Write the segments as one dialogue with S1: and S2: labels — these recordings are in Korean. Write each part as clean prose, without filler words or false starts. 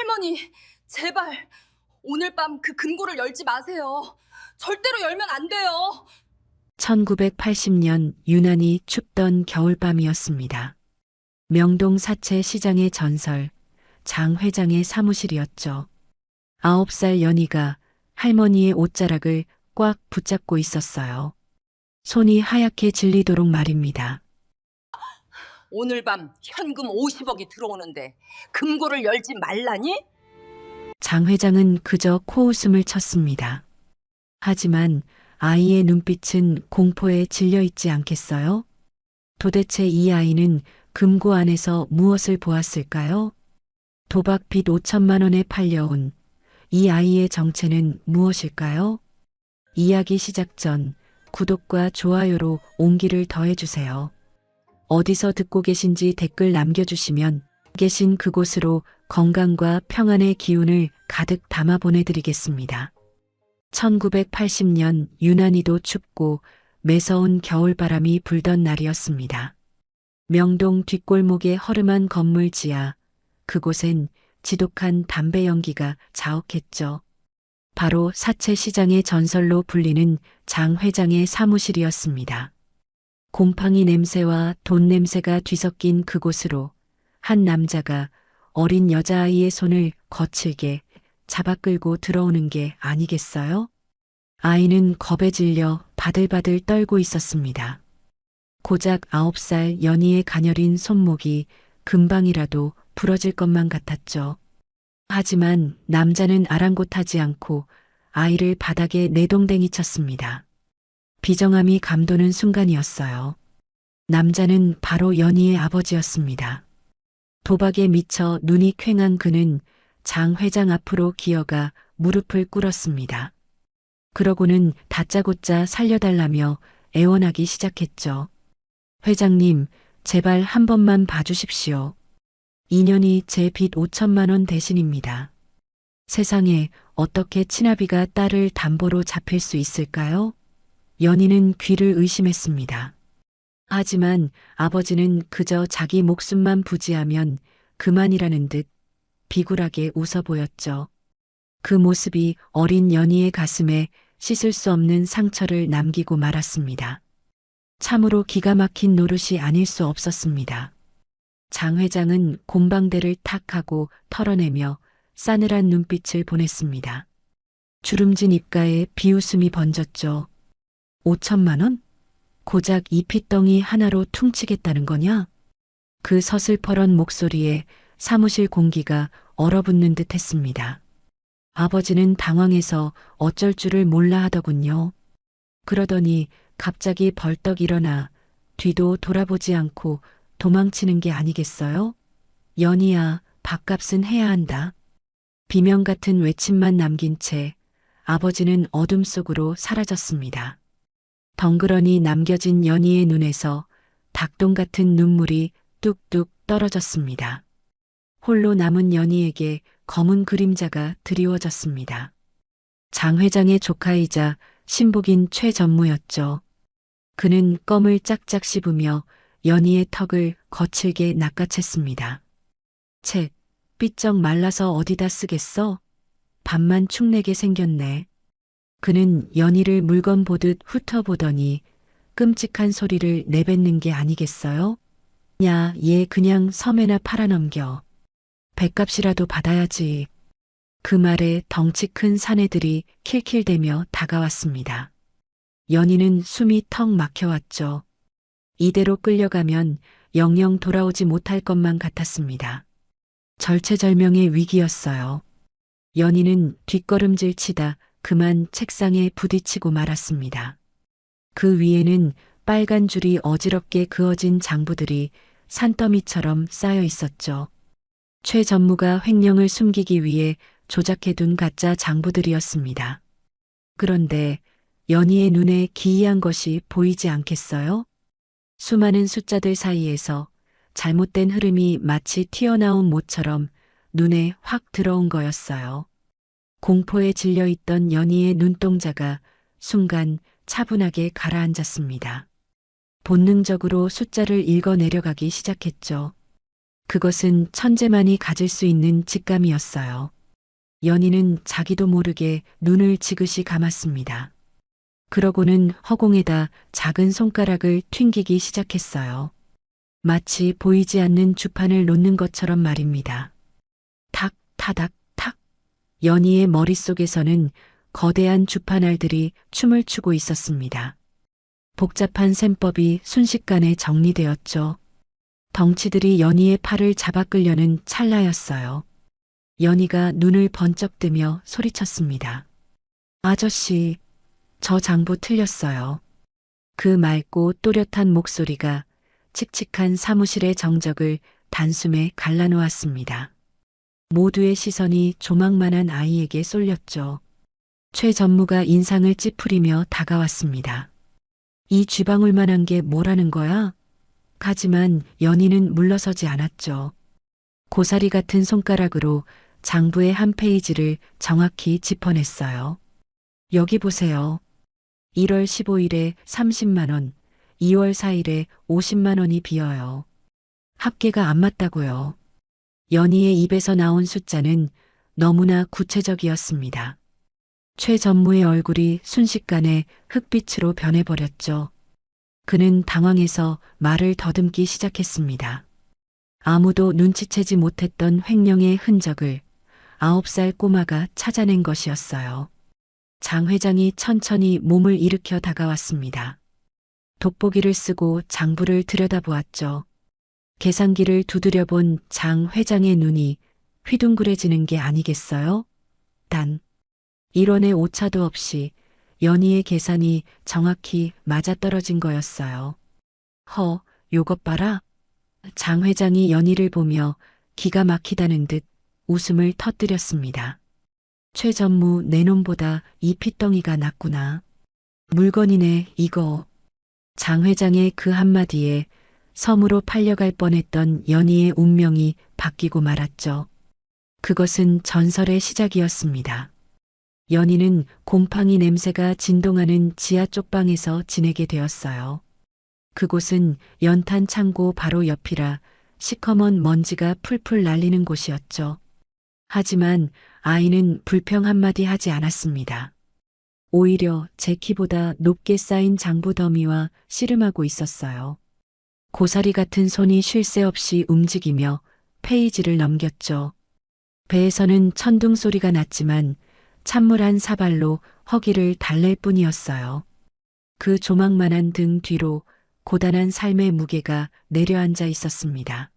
S1: 할머니, 제발 오늘 밤 그 금고를 열지 마세요. 절대로 열면 안 돼요.
S2: 1980년 유난히 춥던 겨울밤이었습니다. 명동 사채 시장의 전설, 장 회장의 사무실이었죠. 9살 연희가 할머니의 옷자락을 꽉 붙잡고 있었어요. 손이 하얗게 질리도록 말입니다.
S1: 오늘 밤 현금 50억이 들어오는데 금고를 열지 말라니?
S2: 장 회장은 그저 코웃음을 쳤습니다. 하지만 아이의 눈빛은 공포에 질려 있지 않겠어요? 도대체 이 아이는 금고 안에서 무엇을 보았을까요? 도박 빚 5천만 원에 팔려온 이 아이의 정체는 무엇일까요? 이야기 시작 전 구독과 좋아요로 온기를 더해주세요. 어디서 듣고 계신지 댓글 남겨주시면 계신 그곳으로 건강과 평안의 기운을 가득 담아 보내드리겠습니다. 1980년 유난히도 춥고 매서운 겨울바람이 불던 날이었습니다. 명동 뒷골목의 허름한 건물 지하, 그곳엔 지독한 담배 연기가 자욱했죠. 바로 사채시장의 전설로 불리는 장 회장의 사무실이었습니다. 곰팡이 냄새와 돈 냄새가 뒤섞인 그곳으로 한 남자가 어린 여자아이의 손을 거칠게 잡아 끌고 들어오는 게 아니겠어요? 아이는 겁에 질려 바들바들 떨고 있었습니다. 고작 9살 연희의 가녀린 손목이 금방이라도 부러질 것만 같았죠. 하지만 남자는 아랑곳하지 않고 아이를 바닥에 내동댕이 쳤습니다. 비정함이 감도는 순간이었어요. 남자는 바로 연희의 아버지였습니다. 도박에 미쳐 눈이 퀭한 그는 장 회장 앞으로 기어가 무릎을 꿇었습니다. 그러고는 다짜고짜 살려달라며 애원하기 시작했죠. 회장님, 제발 한 번만 봐주십시오. 2년이 제 빚 5천만 원 대신입니다. 세상에 어떻게 친아비가 딸을 담보로 잡힐 수 있을까요? 연희는 귀를 의심했습니다. 하지만 아버지는 그저 자기 목숨만 부지하면 그만이라는 듯 비굴하게 웃어 보였죠. 그 모습이 어린 연희의 가슴에 씻을 수 없는 상처를 남기고 말았습니다. 참으로 기가 막힌 노릇이 아닐 수 없었습니다. 장 회장은 곰방대를 탁 하고 털어내며 싸늘한 눈빛을 보냈습니다. 주름진 입가에 비웃음이 번졌죠. 5천만 원? 고작 이 핏덩이 하나로 퉁치겠다는 거냐? 그 서슬퍼런 목소리에 사무실 공기가 얼어붙는 듯 했습니다. 아버지는 당황해서 어쩔 줄을 몰라 하더군요. 그러더니 갑자기 벌떡 일어나 뒤도 돌아보지 않고 도망치는 게 아니겠어요? 연희야, 밥값은 해야 한다. 비명 같은 외침만 남긴 채 아버지는 어둠 속으로 사라졌습니다. 덩그러니 남겨진 연희의 눈에서 닭똥 같은 눈물이 뚝뚝 떨어졌습니다. 홀로 남은 연희에게 검은 그림자가 드리워졌습니다. 장 회장의 조카이자 신복인 최 전무였죠. 그는 껌을 짝짝 씹으며 연희의 턱을 거칠게 낚아챘습니다. 책, 삐쩍 말라서 어디다 쓰겠어? 밥만 축내게 생겼네. 그는 연희를 물건 보듯 훑어보더니 끔찍한 소리를 내뱉는 게 아니겠어요? 야, 얘 그냥 섬에나 팔아넘겨. 뱃값이라도 받아야지. 그 말에 덩치 큰 사내들이 킬킬대며 다가왔습니다. 연희는 숨이 턱 막혀왔죠. 이대로 끌려가면 영영 돌아오지 못할 것만 같았습니다. 절체절명의 위기였어요. 연희는 뒷걸음질 치다 그만 책상에 부딪히고 말았습니다. 그 위에는 빨간 줄이 어지럽게 그어진 장부들이 산더미처럼 쌓여 있었죠. 최 전무가 횡령을 숨기기 위해 조작해둔 가짜 장부들이었습니다. 그런데 연희의 눈에 기이한 것이 보이지 않겠어요? 수많은 숫자들 사이에서 잘못된 흐름이 마치 튀어나온 모처럼 눈에 확 들어온 거였어요. 공포에 질려있던 연희의 눈동자가 순간 차분하게 가라앉았습니다. 본능적으로 숫자를 읽어 내려가기 시작했죠. 그것은 천재만이 가질 수 있는 직감이었어요. 연희는 자기도 모르게 눈을 지그시 감았습니다. 그러고는 허공에다 작은 손가락을 튕기기 시작했어요. 마치 보이지 않는 주판을 놓는 것처럼 말입니다. 탁, 타닥, 탁. 연희의 머릿속에서는 거대한 주판알들이 춤을 추고 있었습니다. 복잡한 셈법이 순식간에 정리되었죠. 덩치들이 연희의 팔을 잡아 끌려는 찰나였어요. 연희가 눈을 번쩍 뜨며 소리쳤습니다. 아저씨, 저 장부 틀렸어요. 그 맑고 또렷한 목소리가 칙칙한 사무실의 정적을 단숨에 갈라놓았습니다. 모두의 시선이 조망만한 아이에게 쏠렸죠. 최 전무가 인상을 찌푸리며 다가왔습니다. 이 쥐방울만한 게 뭐라는 거야? 하지만 연희는 물러서지 않았죠. 고사리 같은 손가락으로 장부의 한 페이지를 정확히 짚어냈어요. 여기 보세요. 1월 15일에 30만 원, 2월 4일에 50만 원이 비어요. 합계가 안 맞다고요. 연희의 입에서 나온 숫자는 너무나 구체적이었습니다. 최 전무의 얼굴이 순식간에 흑빛으로 변해버렸죠. 그는 당황해서 말을 더듬기 시작했습니다. 아무도 눈치채지 못했던 횡령의 흔적을 9살 꼬마가 찾아낸 것이었어요. 장 회장이 천천히 몸을 일으켜 다가왔습니다. 돋보기를 쓰고 장부를 들여다보았죠. 계산기를 두드려본 장 회장의 눈이 휘둥그레지는 게 아니겠어요? 단 1원의 오차도 없이 연희의 계산이 정확히 맞아떨어진 거였어요. 요것 봐라. 장 회장이 연희를 보며 기가 막히다는 듯 웃음을 터뜨렸습니다. 최 전무 내 놈보다 이 핏덩이가 낫구나. 물건이네 이거. 장 회장의 그 한마디에 섬으로 팔려갈 뻔했던 연희의 운명이 바뀌고 말았죠. 그것은 전설의 시작이었습니다. 연희는 곰팡이 냄새가 진동하는 지하 쪽방에서 지내게 되었어요. 그곳은 연탄 창고 바로 옆이라 시커먼 먼지가 풀풀 날리는 곳이었죠. 하지만 아이는 불평 한마디 하지 않았습니다. 오히려 제 키보다 높게 쌓인 장부 더미와 씨름하고 있었어요. 고사리 같은 손이 쉴 새 없이 움직이며 페이지를 넘겼죠. 배에서는 천둥 소리가 났지만 찬물 한 사발로 허기를 달랠 뿐이었어요. 그 조망만한 등 뒤로 고단한 삶의 무게가 내려앉아 있었습니다.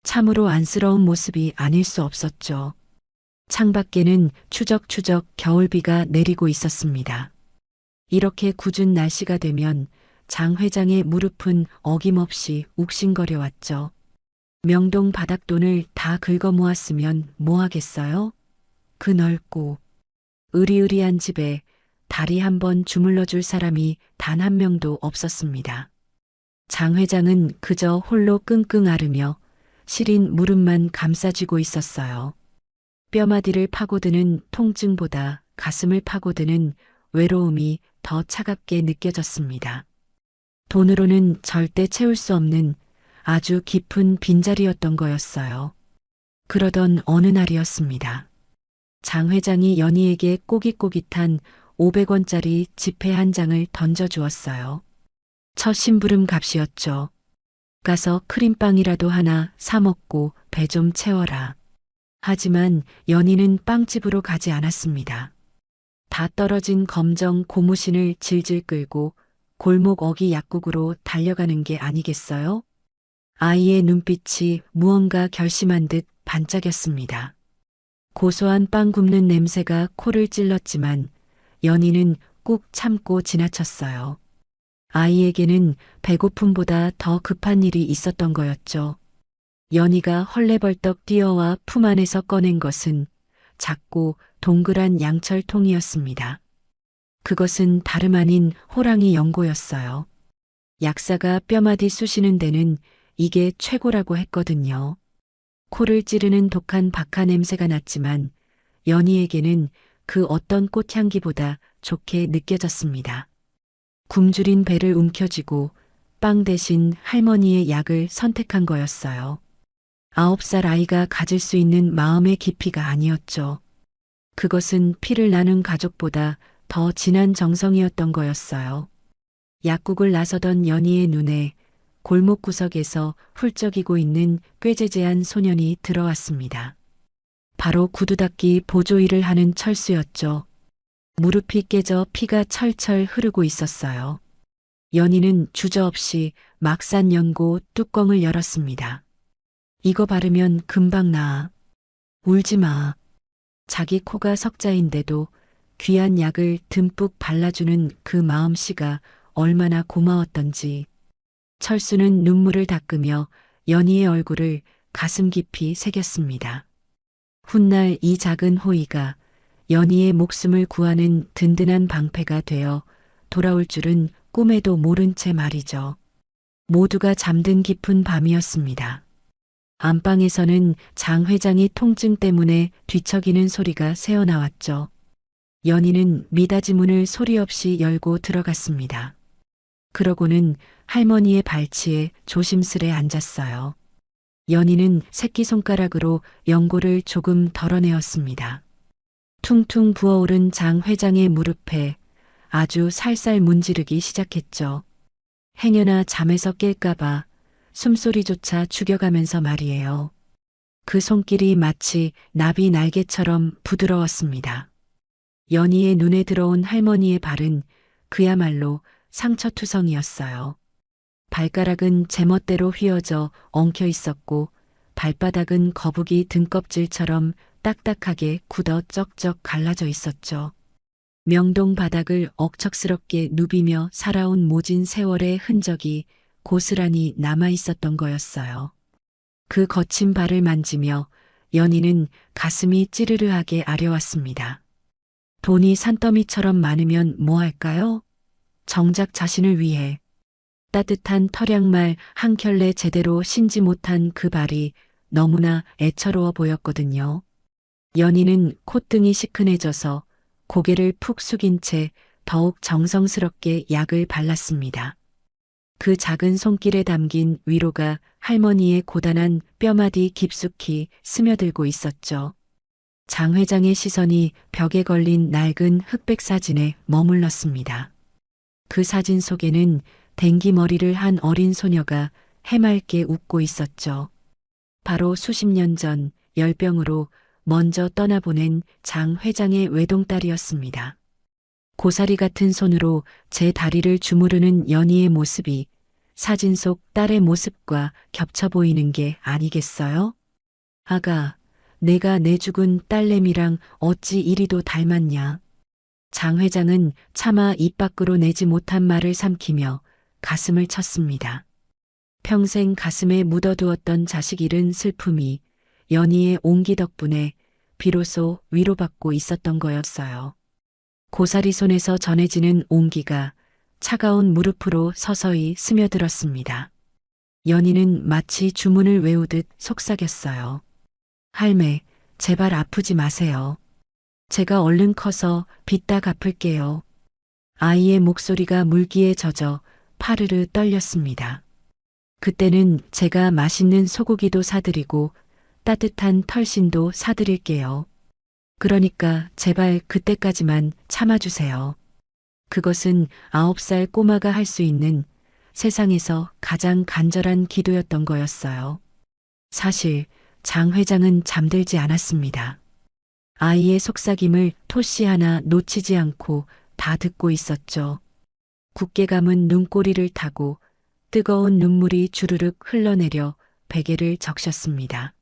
S2: 참으로 안쓰러운 모습이 아닐 수 없었죠. 창밖에는 추적추적 겨울비가 내리고 있었습니다. 이렇게 궂은 날씨가 되면 장 회장의 무릎은 어김없이 욱신거려 왔죠. 명동 바닥돈을 다 긁어 모았으면 뭐 하겠어요? 그 넓고 으리으리한 집에 다리 한번 주물러 줄 사람이 단 한 명도 없었습니다. 장 회장은 그저 홀로 끙끙 앓으며 시린 무릎만 감싸쥐고 있었어요. 뼈마디를 파고드는 통증보다 가슴을 파고드는 외로움이 더 차갑게 느껴졌습니다. 돈으로는 절대 채울 수 없는 아주 깊은 빈자리였던 거였어요. 그러던 어느 날이었습니다. 장 회장이 연희에게 꼬깃꼬깃한 500원짜리 지폐 한 장을 던져주었어요. 첫 심부름 값이었죠. 가서 크림빵이라도 하나 사 먹고 배 좀 채워라. 하지만 연희는 빵집으로 가지 않았습니다. 다 떨어진 검정 고무신을 질질 끌고 골목 어기 약국으로 달려가는 게 아니겠어요? 아이의 눈빛이 무언가 결심한 듯 반짝였습니다. 고소한 빵 굽는 냄새가 코를 찔렀지만 연희는 꾹 참고 지나쳤어요. 아이에게는 배고픔보다 더 급한 일이 있었던 거였죠. 연희가 헐레벌떡 뛰어와 품 안에서 꺼낸 것은 작고 동그란 양철통이었습니다. 그것은 다름 아닌 호랑이 연고였어요. 약사가 뼈마디 쑤시는 데는 이게 최고라고 했거든요. 코를 찌르는 독한 박하 냄새가 났지만 연희에게는 그 어떤 꽃향기보다 좋게 느껴졌습니다. 굶주린 배를 움켜쥐고 빵 대신 할머니의 약을 선택한 거였어요. 9살 아이가 가질 수 있는 마음의 깊이가 아니었죠. 그것은 피를 나눈 가족보다 더 진한 정성이었던 거였어요. 약국을 나서던 연희의 눈에 골목 구석에서 훌쩍이고 있는 꾀재재한 소년이 들어왔습니다. 바로 구두 닦기 보조 일을 하는 철수였죠. 무릎이 깨져 피가 철철 흐르고 있었어요. 연희는 주저없이 막 산 연고 뚜껑을 열었습니다. 이거 바르면 금방 나아. 울지 마. 자기 코가 석자인데도 귀한 약을 듬뿍 발라주는 그 마음씨가 얼마나 고마웠던지. 철수는 눈물을 닦으며 연희의 얼굴을 가슴 깊이 새겼습니다. 훗날 이 작은 호의가 연희의 목숨을 구하는 든든한 방패가 되어 돌아올 줄은 꿈에도 모른 채 말이죠. 모두가 잠든 깊은 밤이었습니다. 안방에서는 장 회장이 통증 때문에 뒤척이는 소리가 새어나왔죠. 연희는 미닫이 문을 소리 없이 열고 들어갔습니다. 그러고는 할머니의 발치에 조심스레 앉았어요. 연희는 새끼손가락으로 연고를 조금 덜어내었습니다. 퉁퉁 부어오른 장 회장의 무릎에 아주 살살 문지르기 시작했죠. 행여나 잠에서 깰까봐 숨소리조차 죽여가면서 말이에요. 그 손길이 마치 나비 날개처럼 부드러웠습니다. 연희의 눈에 들어온 할머니의 발은 그야말로 상처투성이었어요. 발가락은 제멋대로 휘어져 엉켜 있었고 발바닥은 거북이 등껍질처럼 딱딱하게 굳어 쩍쩍 갈라져 있었죠. 명동 바닥을 억척스럽게 누비며 살아온 모진 세월의 흔적이 고스란히 남아 있었던 거였어요. 그 거친 발을 만지며 연희는 가슴이 찌르르하게 아려왔습니다. 돈이 산더미처럼 많으면 뭐 할까요? 정작 자신을 위해. 따뜻한 털양말 한 켤레 제대로 신지 못한 그 발이 너무나 애처로워 보였거든요. 연희는 콧등이 시큰해져서 고개를 푹 숙인 채 더욱 정성스럽게 약을 발랐습니다. 그 작은 손길에 담긴 위로가 할머니의 고단한 뼈마디 깊숙이 스며들고 있었죠. 장 회장의 시선이 벽에 걸린 낡은 흑백 사진에 머물렀습니다. 그 사진 속에는 댕기 머리를 한 어린 소녀가 해맑게 웃고 있었죠. 바로 수십 년 전 열병으로 먼저 떠나보낸 장 회장의 외동딸이었습니다. 고사리 같은 손으로 제 다리를 주무르는 연희의 모습이 사진 속 딸의 모습과 겹쳐 보이는 게 아니겠어요? 아가, 내가 내 죽은 딸내미랑 어찌 이리도 닮았냐. 장 회장은 차마 입 밖으로 내지 못한 말을 삼키며 가슴을 쳤습니다. 평생 가슴에 묻어두었던 자식 잃은 슬픔이 연희의 온기 덕분에 비로소 위로받고 있었던 거였어요. 고사리 손에서 전해지는 온기가 차가운 무릎으로 서서히 스며들었습니다. 연희는 마치 주문을 외우듯 속삭였어요. 할매, 제발 아프지 마세요. 제가 얼른 커서 빚 다 갚을게요. 아이의 목소리가 물기에 젖어 파르르 떨렸습니다. 그때는 제가 맛있는 소고기도 사드리고 따뜻한 털신도 사드릴게요. 그러니까 제발 그때까지만 참아주세요. 그것은 9살 꼬마가 할 수 있는 세상에서 가장 간절한 기도였던 거였어요. 사실 장 회장은 잠들지 않았습니다. 아이의 속삭임을 토시 하나 놓치지 않고 다 듣고 있었죠. 굳게 감은 눈꼬리를 타고 뜨거운 눈물이 주르륵 흘러내려 베개를 적셨습니다.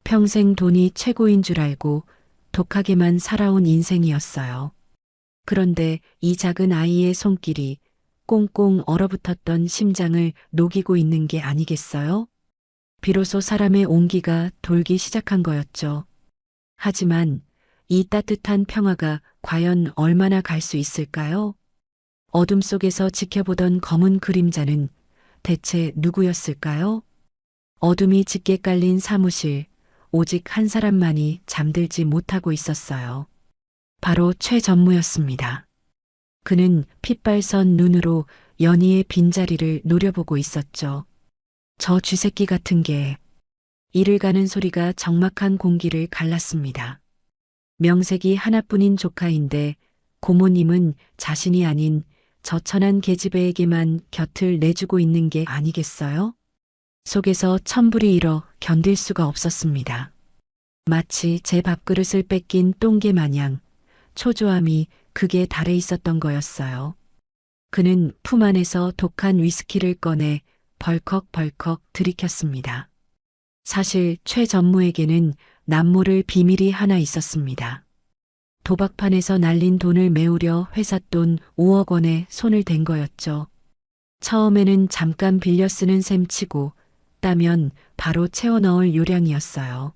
S2: 평생 돈이 최고인 줄 알고 독하게만 살아온 인생이었어요. 그런데 이 작은 아이의 손길이 꽁꽁 얼어붙었던 심장을 녹이고 있는 게 아니겠어요? 비로소 사람의 온기가 돌기 시작한 거였죠. 하지만 이 따뜻한 평화가 과연 얼마나 갈 수 있을까요? 어둠 속에서 지켜보던 검은 그림자는 대체 누구였을까요? 어둠이 짙게 깔린 사무실, 오직 한 사람만이 잠들지 못하고 있었어요. 바로 최전무였습니다. 그는 핏발선 눈으로 연희의 빈자리를 노려보고 있었죠. 저 쥐새끼 같은 게 이를 가는 소리가 적막한 공기를 갈랐습니다. 명색이 하나뿐인 조카인데 고모님은 자신이 아닌 저 천한 계집애에게만 곁을 내주고 있는 게 아니겠어요? 속에서 천불이 일어 견딜 수가 없었습니다. 마치 제 밥그릇을 뺏긴 똥개 마냥 초조함이 극에 달해 있었던 거였어요. 그는 품 안에서 독한 위스키를 꺼내 벌컥벌컥 들이켰습니다. 사실 최 전무에게는 남모를 비밀이 하나 있었습니다. 도박판에서 날린 돈을 메우려 회사 돈 5억 원에 손을 댄 거였죠. 처음에는 잠깐 빌려 쓰는 셈치고 따면 바로 채워 넣을 요량이었어요.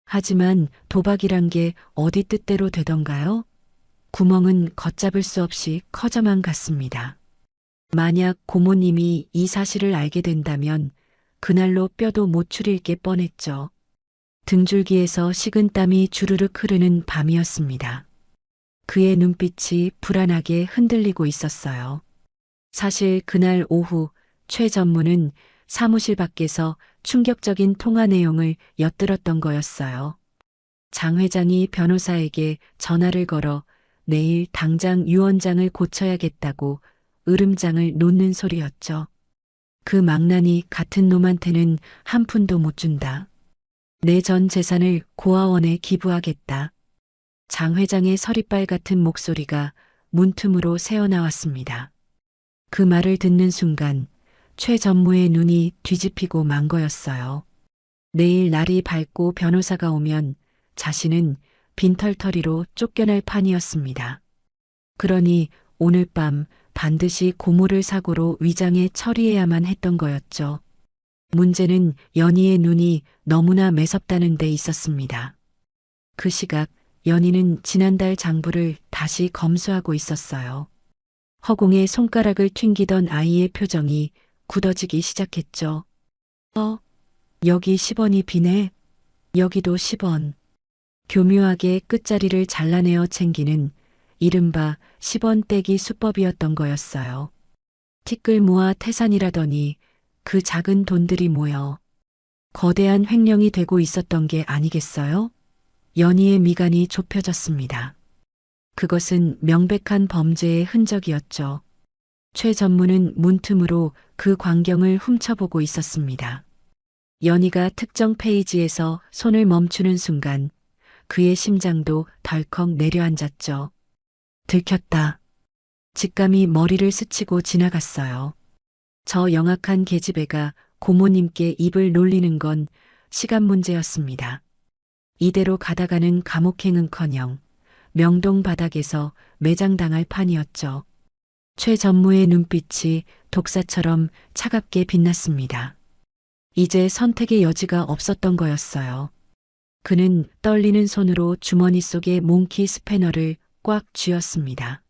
S2: 하지만 도박이란 게 어디 뜻대로 되던가요? 구멍은 걷잡을 수 없이 커져만 갔습니다. 만약 고모님이 이 사실을 알게 된다면 그날로 뼈도 못 추릴 게 뻔했죠. 등줄기에서 식은땀이 주르륵 흐르는 밤이었습니다. 그의 눈빛이 불안하게 흔들리고 있었어요. 사실 그날 오후 최 전무는 사무실 밖에서 충격적인 통화 내용을 엿들었던 거였어요. 장 회장이 변호사에게 전화를 걸어 내일 당장 유언장을 고쳐야겠다고 으름장을 놓는 소리였죠. 그 망나니 같은 놈한테는 한 푼도 못 준다. 내 전 재산을 고아원에 기부하겠다. 장 회장의 서리빨 같은 목소리가 문틈으로 새어나왔습니다. 그 말을 듣는 순간 최 전무의 눈이 뒤집히고 만 거였어요. 내일 날이 밝고 변호사가 오면 자신은 빈털터리로 쫓겨날 판이었습니다. 그러니 오늘 밤 반드시 고모를 사고로 위장해 처리해야만 했던 거였죠. 문제는 연희의 눈이 너무나 매섭다는 데 있었습니다. 그 시각 연희는 지난달 장부를 다시 검수하고 있었어요. 허공에 손가락을 튕기던 아이의 표정이 굳어지기 시작했죠. 여기 10원이 비네. 여기도 10원. 교묘하게 끝자리를 잘라내어 챙기는 이른바 10원 떼기 수법이었던 거였어요. 티끌 모아 태산이라더니 그 작은 돈들이 모여 거대한 횡령이 되고 있었던 게 아니겠어요? 연희의 미간이 좁혀졌습니다. 그것은 명백한 범죄의 흔적이었죠. 최 전무는 문틈으로 그 광경을 훔쳐보고 있었습니다. 연희가 특정 페이지에서 손을 멈추는 순간 그의 심장도 덜컥 내려앉았죠. 들켰다. 직감이 머리를 스치고 지나갔어요. 저 영악한 계집애가 고모님께 입을 놀리는 건 시간 문제였습니다. 이대로 가다가는 감옥행은커녕 명동 바닥에서 매장당할 판이었죠. 최 전무의 눈빛이 독사처럼 차갑게 빛났습니다. 이제 선택의 여지가 없었던 거였어요. 그는 떨리는 손으로 주머니 속의 몽키 스패너를 꽉 쥐었습니다.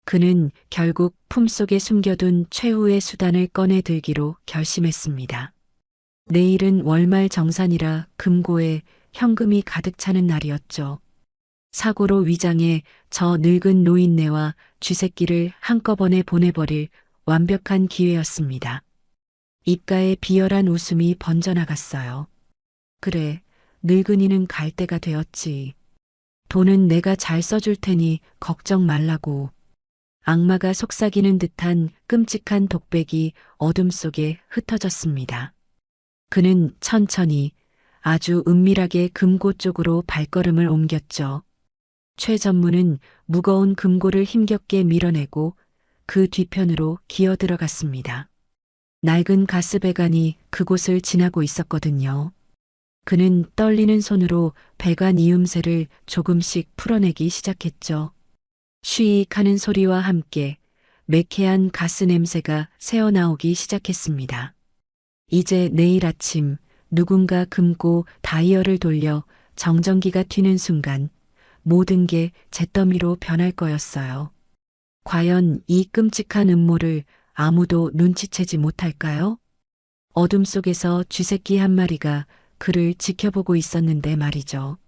S2: 그는 결국 품속에 숨겨둔 최후의 수단을 꺼내 들기로 결심했습니다. 내일은 월말 정산이라 금고에 현금이 가득 차는 날이었죠. 사고로 위장해 저 늙은 노인네와 쥐새끼를 한꺼번에 보내버릴 완벽한 기회였습니다. 입가에 비열한 웃음이 번져나갔어요. 그래, 늙은이는 갈 때가 되었지. 돈은 내가 잘 써줄 테니 걱정 말라고. 악마가 속삭이는 듯한 끔찍한 독백이 어둠 속에 흩어졌습니다. 그는 천천히 아주 은밀하게 금고 쪽으로 발걸음을 옮겼죠. 최 전무는 무거운 금고를 힘겹게 밀어내고 그 뒤편으로 기어 들어갔습니다. 낡은 가스배관이 그곳을 지나고 있었거든요. 그는 떨리는 손으로 배관 이음새를 조금씩 풀어내기 시작했죠. 쉬익 하는 소리와 함께 매캐한 가스 냄새가 새어나오기 시작했습니다. 이제 내일 아침 누군가 금고 다이얼을 돌려 정전기가 튀는 순간 모든 게 잿더미로 변할 거였어요. 과연 이 끔찍한 음모를 아무도 눈치채지 못할까요? 어둠 속에서 쥐새끼 한 마리가 그를 지켜보고 있었는데 말이죠.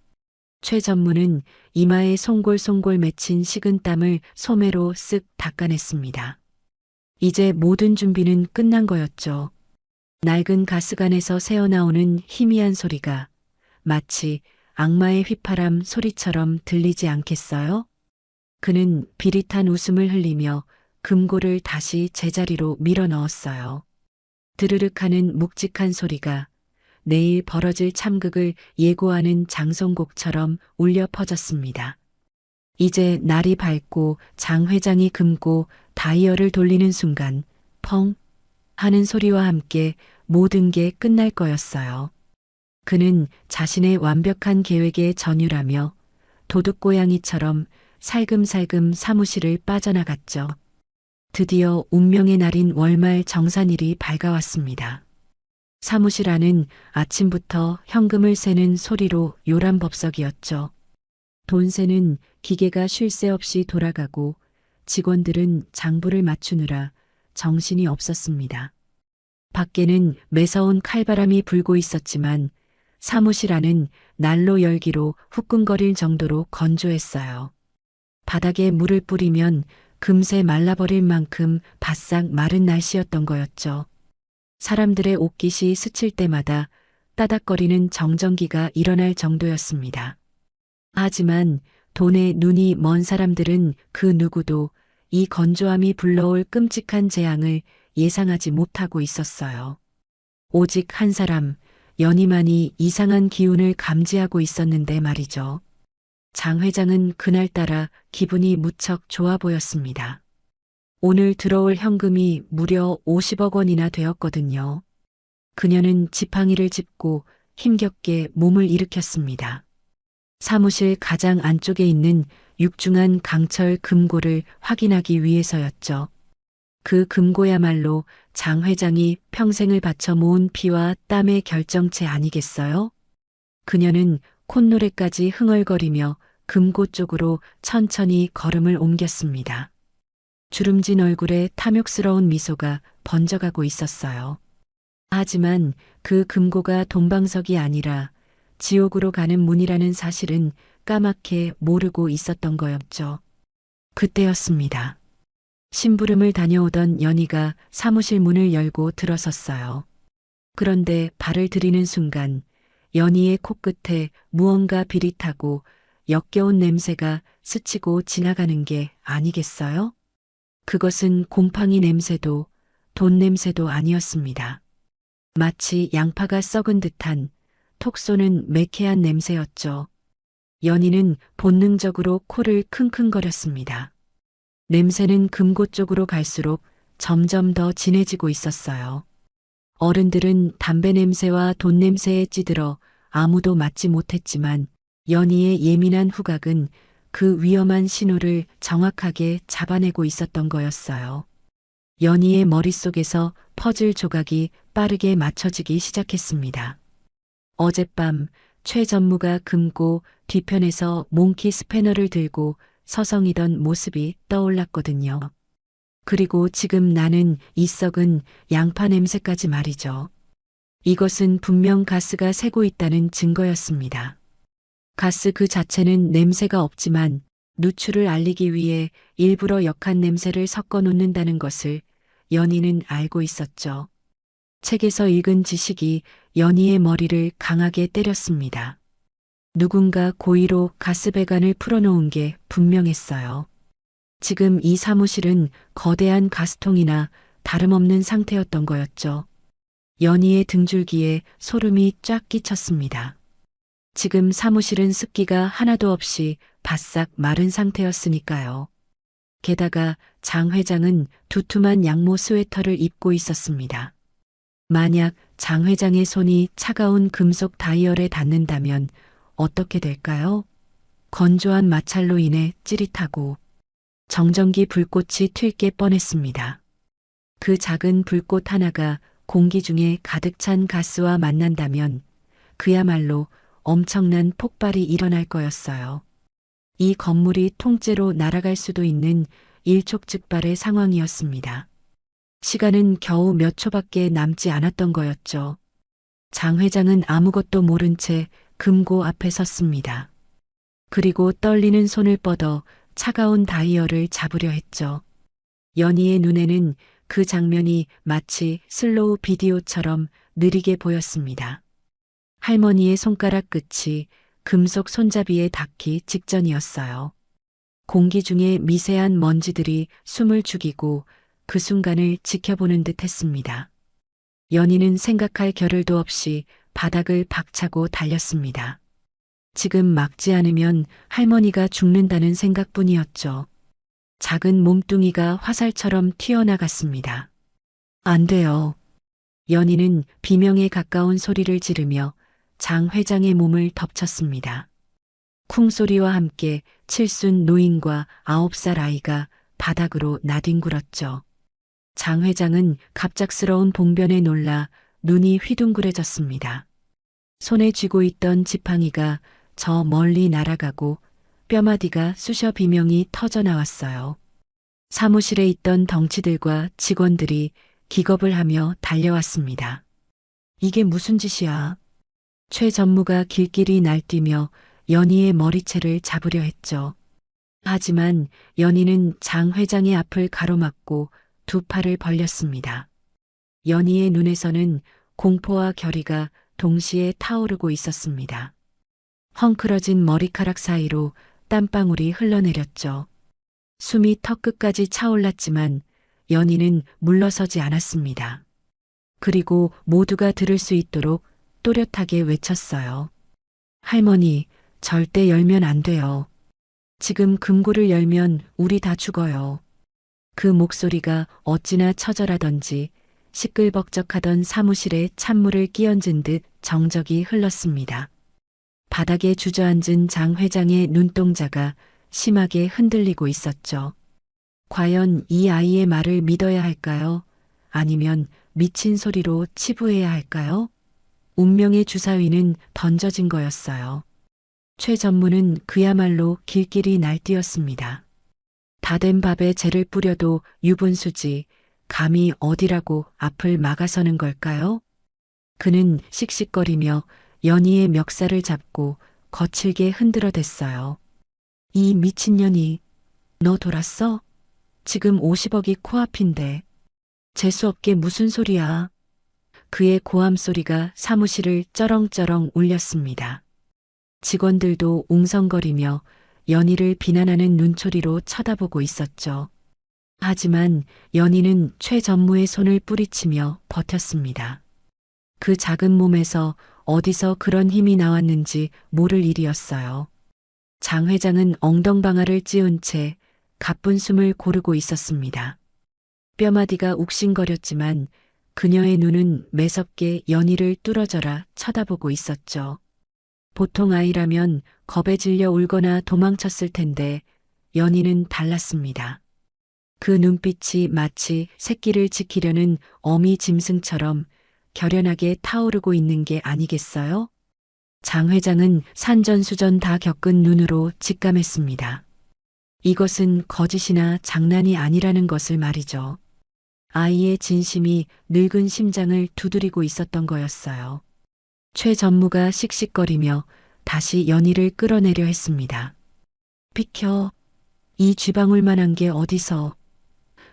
S2: 최 전무는 이마에 송골송골 맺힌 식은땀을 소매로 쓱 닦아냈습니다. 이제 모든 준비는 끝난 거였죠. 낡은 가스관에서 새어나오는 희미한 소리가 마치 악마의 휘파람 소리처럼 들리지 않겠어요? 그는 비릿한 웃음을 흘리며 금고를 다시 제자리로 밀어 넣었어요. 드르륵 하는 묵직한 소리가 내일 벌어질 참극을 예고하는 장송곡처럼 울려 퍼졌습니다. 이제 날이 밝고 장 회장이 금고 다이얼을 돌리는 순간 펑 하는 소리와 함께 모든 게 끝날 거였어요. 그는 자신의 완벽한 계획에 전율하며 도둑고양이처럼 살금살금 사무실을 빠져나갔죠. 드디어 운명의 날인 월말 정산일이 밝아왔습니다. 사무실 안은 아침부터 현금을 세는 소리로 요란법석이었죠. 돈세는 기계가 쉴 새 없이 돌아가고 직원들은 장부를 맞추느라 정신이 없었습니다. 밖에는 매서운 칼바람이 불고 있었지만 사무실 안은 난로 열기로 후끈거릴 정도로 건조했어요. 바닥에 물을 뿌리면 금세 말라버릴 만큼 바싹 마른 날씨였던 거였죠. 사람들의 옷깃이 스칠 때마다 따닥거리는 정전기가 일어날 정도였습니다. 하지만 돈에 눈이 먼 사람들은 그 누구도 이 건조함이 불러올 끔찍한 재앙을 예상하지 못하고 있었어요. 오직 한 사람, 연희만이 이상한 기운을 감지하고 있었는데 말이죠. 장 회장은 그날따라 기분이 무척 좋아 보였습니다. 오늘 들어올 현금이 무려 50억 원이나 되었거든요. 그녀는 지팡이를 짚고 힘겹게 몸을 일으켰습니다. 사무실 가장 안쪽에 있는 육중한 강철 금고를 확인하기 위해서였죠. 그 금고야말로 장 회장이 평생을 바쳐 모은 피와 땀의 결정체 아니겠어요? 그녀는 콧노래까지 흥얼거리며 금고 쪽으로 천천히 걸음을 옮겼습니다. 주름진 얼굴에 탐욕스러운 미소가 번져가고 있었어요. 하지만 그 금고가 돈방석이 아니라 지옥으로 가는 문이라는 사실은 까맣게 모르고 있었던 거였죠. 그때였습니다. 심부름을 다녀오던 연희가 사무실 문을 열고 들어섰어요. 그런데 발을 들이는 순간 연희의 코끝에 무언가 비릿하고 역겨운 냄새가 스치고 지나가는 게 아니겠어요? 그것은 곰팡이 냄새도 돈 냄새도 아니었습니다. 마치 양파가 썩은 듯한 톡 쏘는 매캐한 냄새였죠. 연희는 본능적으로 코를 킁킁거렸습니다. 냄새는 금고 쪽으로 갈수록 점점 더 진해지고 있었어요. 어른들은 담배 냄새와 돈 냄새에 찌들어 아무도 맡지 못했지만 연희의 예민한 후각은 그 위험한 신호를 정확하게 잡아내고 있었던 거였어요. 연희의 머릿속에서 퍼즐 조각이 빠르게 맞춰지기 시작했습니다. 어젯밤 최 전무가 금고 뒤편에서 몽키 스패너를 들고 서성이던 모습이 떠올랐거든요. 그리고 지금 나는 이 썩은 양파 냄새까지 말이죠. 이것은 분명 가스가 새고 있다는 증거였습니다. 가스 그 자체는 냄새가 없지만 누출을 알리기 위해 일부러 역한 냄새를 섞어 놓는다는 것을 연희는 알고 있었죠. 책에서 읽은 지식이 연희의 머리를 강하게 때렸습니다. 누군가 고의로 가스 배관을 풀어놓은 게 분명했어요. 지금 이 사무실은 거대한 가스통이나 다름없는 상태였던 거였죠. 연희의 등줄기에 소름이 쫙 끼쳤습니다. 지금 사무실은 습기가 하나도 없이 바싹 마른 상태였으니까요. 게다가 장 회장은 두툼한 양모 스웨터를 입고 있었습니다. 만약 장 회장의 손이 차가운 금속 다이얼에 닿는다면 어떻게 될까요? 건조한 마찰로 인해 찌릿하고 정전기 불꽃이 튈게 뻔했습니다. 그 작은 불꽃 하나가 공기 중에 가득 찬 가스와 만난다면 그야말로 엄청난 폭발이 일어날 거였어요. 이 건물이 통째로 날아갈 수도 있는 일촉즉발의 상황이었습니다. 시간은 겨우 몇 초밖에 남지 않았던 거였죠. 장 회장은 아무것도 모른 채 금고 앞에 섰습니다. 그리고 떨리는 손을 뻗어 차가운 다이얼을 잡으려 했죠. 연희의 눈에는 그 장면이 마치 슬로우 비디오처럼 느리게 보였습니다. 할머니의 손가락 끝이 금속 손잡이에 닿기 직전이었어요. 공기 중에 미세한 먼지들이 숨을 죽이고 그 순간을 지켜보는 듯 했습니다. 연희는 생각할 겨를도 없이 바닥을 박차고 달렸습니다. 지금 막지 않으면 할머니가 죽는다는 생각뿐이었죠. 작은 몸뚱이가 화살처럼 튀어나갔습니다. 안 돼요. 연희는 비명에 가까운 소리를 지르며 장 회장의 몸을 덮쳤습니다. 쿵 소리와 함께 칠순 노인과 9살 아이가 바닥으로 나뒹굴었죠. 장 회장은 갑작스러운 봉변에 놀라 눈이 휘둥그레졌습니다. 손에 쥐고 있던 지팡이가 저 멀리 날아가고 뼈마디가 쑤셔 비명이 터져 나왔어요. 사무실에 있던 덩치들과 직원들이 기겁을 하며 달려왔습니다. 이게 무슨 짓이야? 최 전무가 길길이 날뛰며 연희의 머리채를 잡으려 했죠. 하지만 연희는 장 회장의 앞을 가로막고 두 팔을 벌렸습니다. 연희의 눈에서는 공포와 결의가 동시에 타오르고 있었습니다. 헝클어진 머리카락 사이로 땀방울이 흘러내렸죠. 숨이 턱끝까지 차올랐지만 연희는 물러서지 않았습니다. 그리고 모두가 들을 수 있도록 또렷하게 외쳤어요. 할머니, 절대 열면 안 돼요. 지금 금고를 열면 우리 다 죽어요. 그 목소리가 어찌나 처절하던지 시끌벅적하던 사무실에 찬물을 끼얹은 듯 정적이 흘렀습니다. 바닥에 주저앉은 장 회장의 눈동자가 심하게 흔들리고 있었죠. 과연 이 아이의 말을 믿어야 할까요? 아니면 미친 소리로 치부해야 할까요? 운명의 주사위는 던져진 거였어요. 최 전무는 그야말로 길길이 날뛰었습니다. 다 된 밥에 재를 뿌려도 유분수지 감히 어디라고 앞을 막아서는 걸까요? 그는 씩씩거리며 연희의 멱살을 잡고 거칠게 흔들어댔어요. 이 미친년이, 너 돌았어? 지금 50억이 코앞인데. 재수없게 무슨 소리야. 그의 고함 소리가 사무실을 쩌렁쩌렁 울렸습니다. 직원들도 웅성거리며 연희를 비난하는 눈초리로 쳐다보고 있었죠. 하지만 연희는 최 전무의 손을 뿌리치며 버텼습니다. 그 작은 몸에서 어디서 그런 힘이 나왔는지 모를 일이었어요. 장 회장은 엉덩방아를 찌운 채 가쁜 숨을 고르고 있었습니다. 뼈마디가 욱신거렸지만 그녀의 눈은 매섭게 연희를 뚫어져라 쳐다보고 있었죠. 보통 아이라면 겁에 질려 울거나 도망쳤을 텐데 연희는 달랐습니다. 그 눈빛이 마치 새끼를 지키려는 어미 짐승처럼 결연하게 타오르고 있는 게 아니겠어요? 장 회장은 산전수전 다 겪은 눈으로 직감했습니다. 이것은 거짓이나 장난이 아니라는 것을 말이죠. 아이의 진심이 늙은 심장을 두드리고 있었던 거였어요. 최 전무가 씩씩거리며 다시 연희를 끌어내려 했습니다. 비켜. 이 쥐방울만한 게 어디서.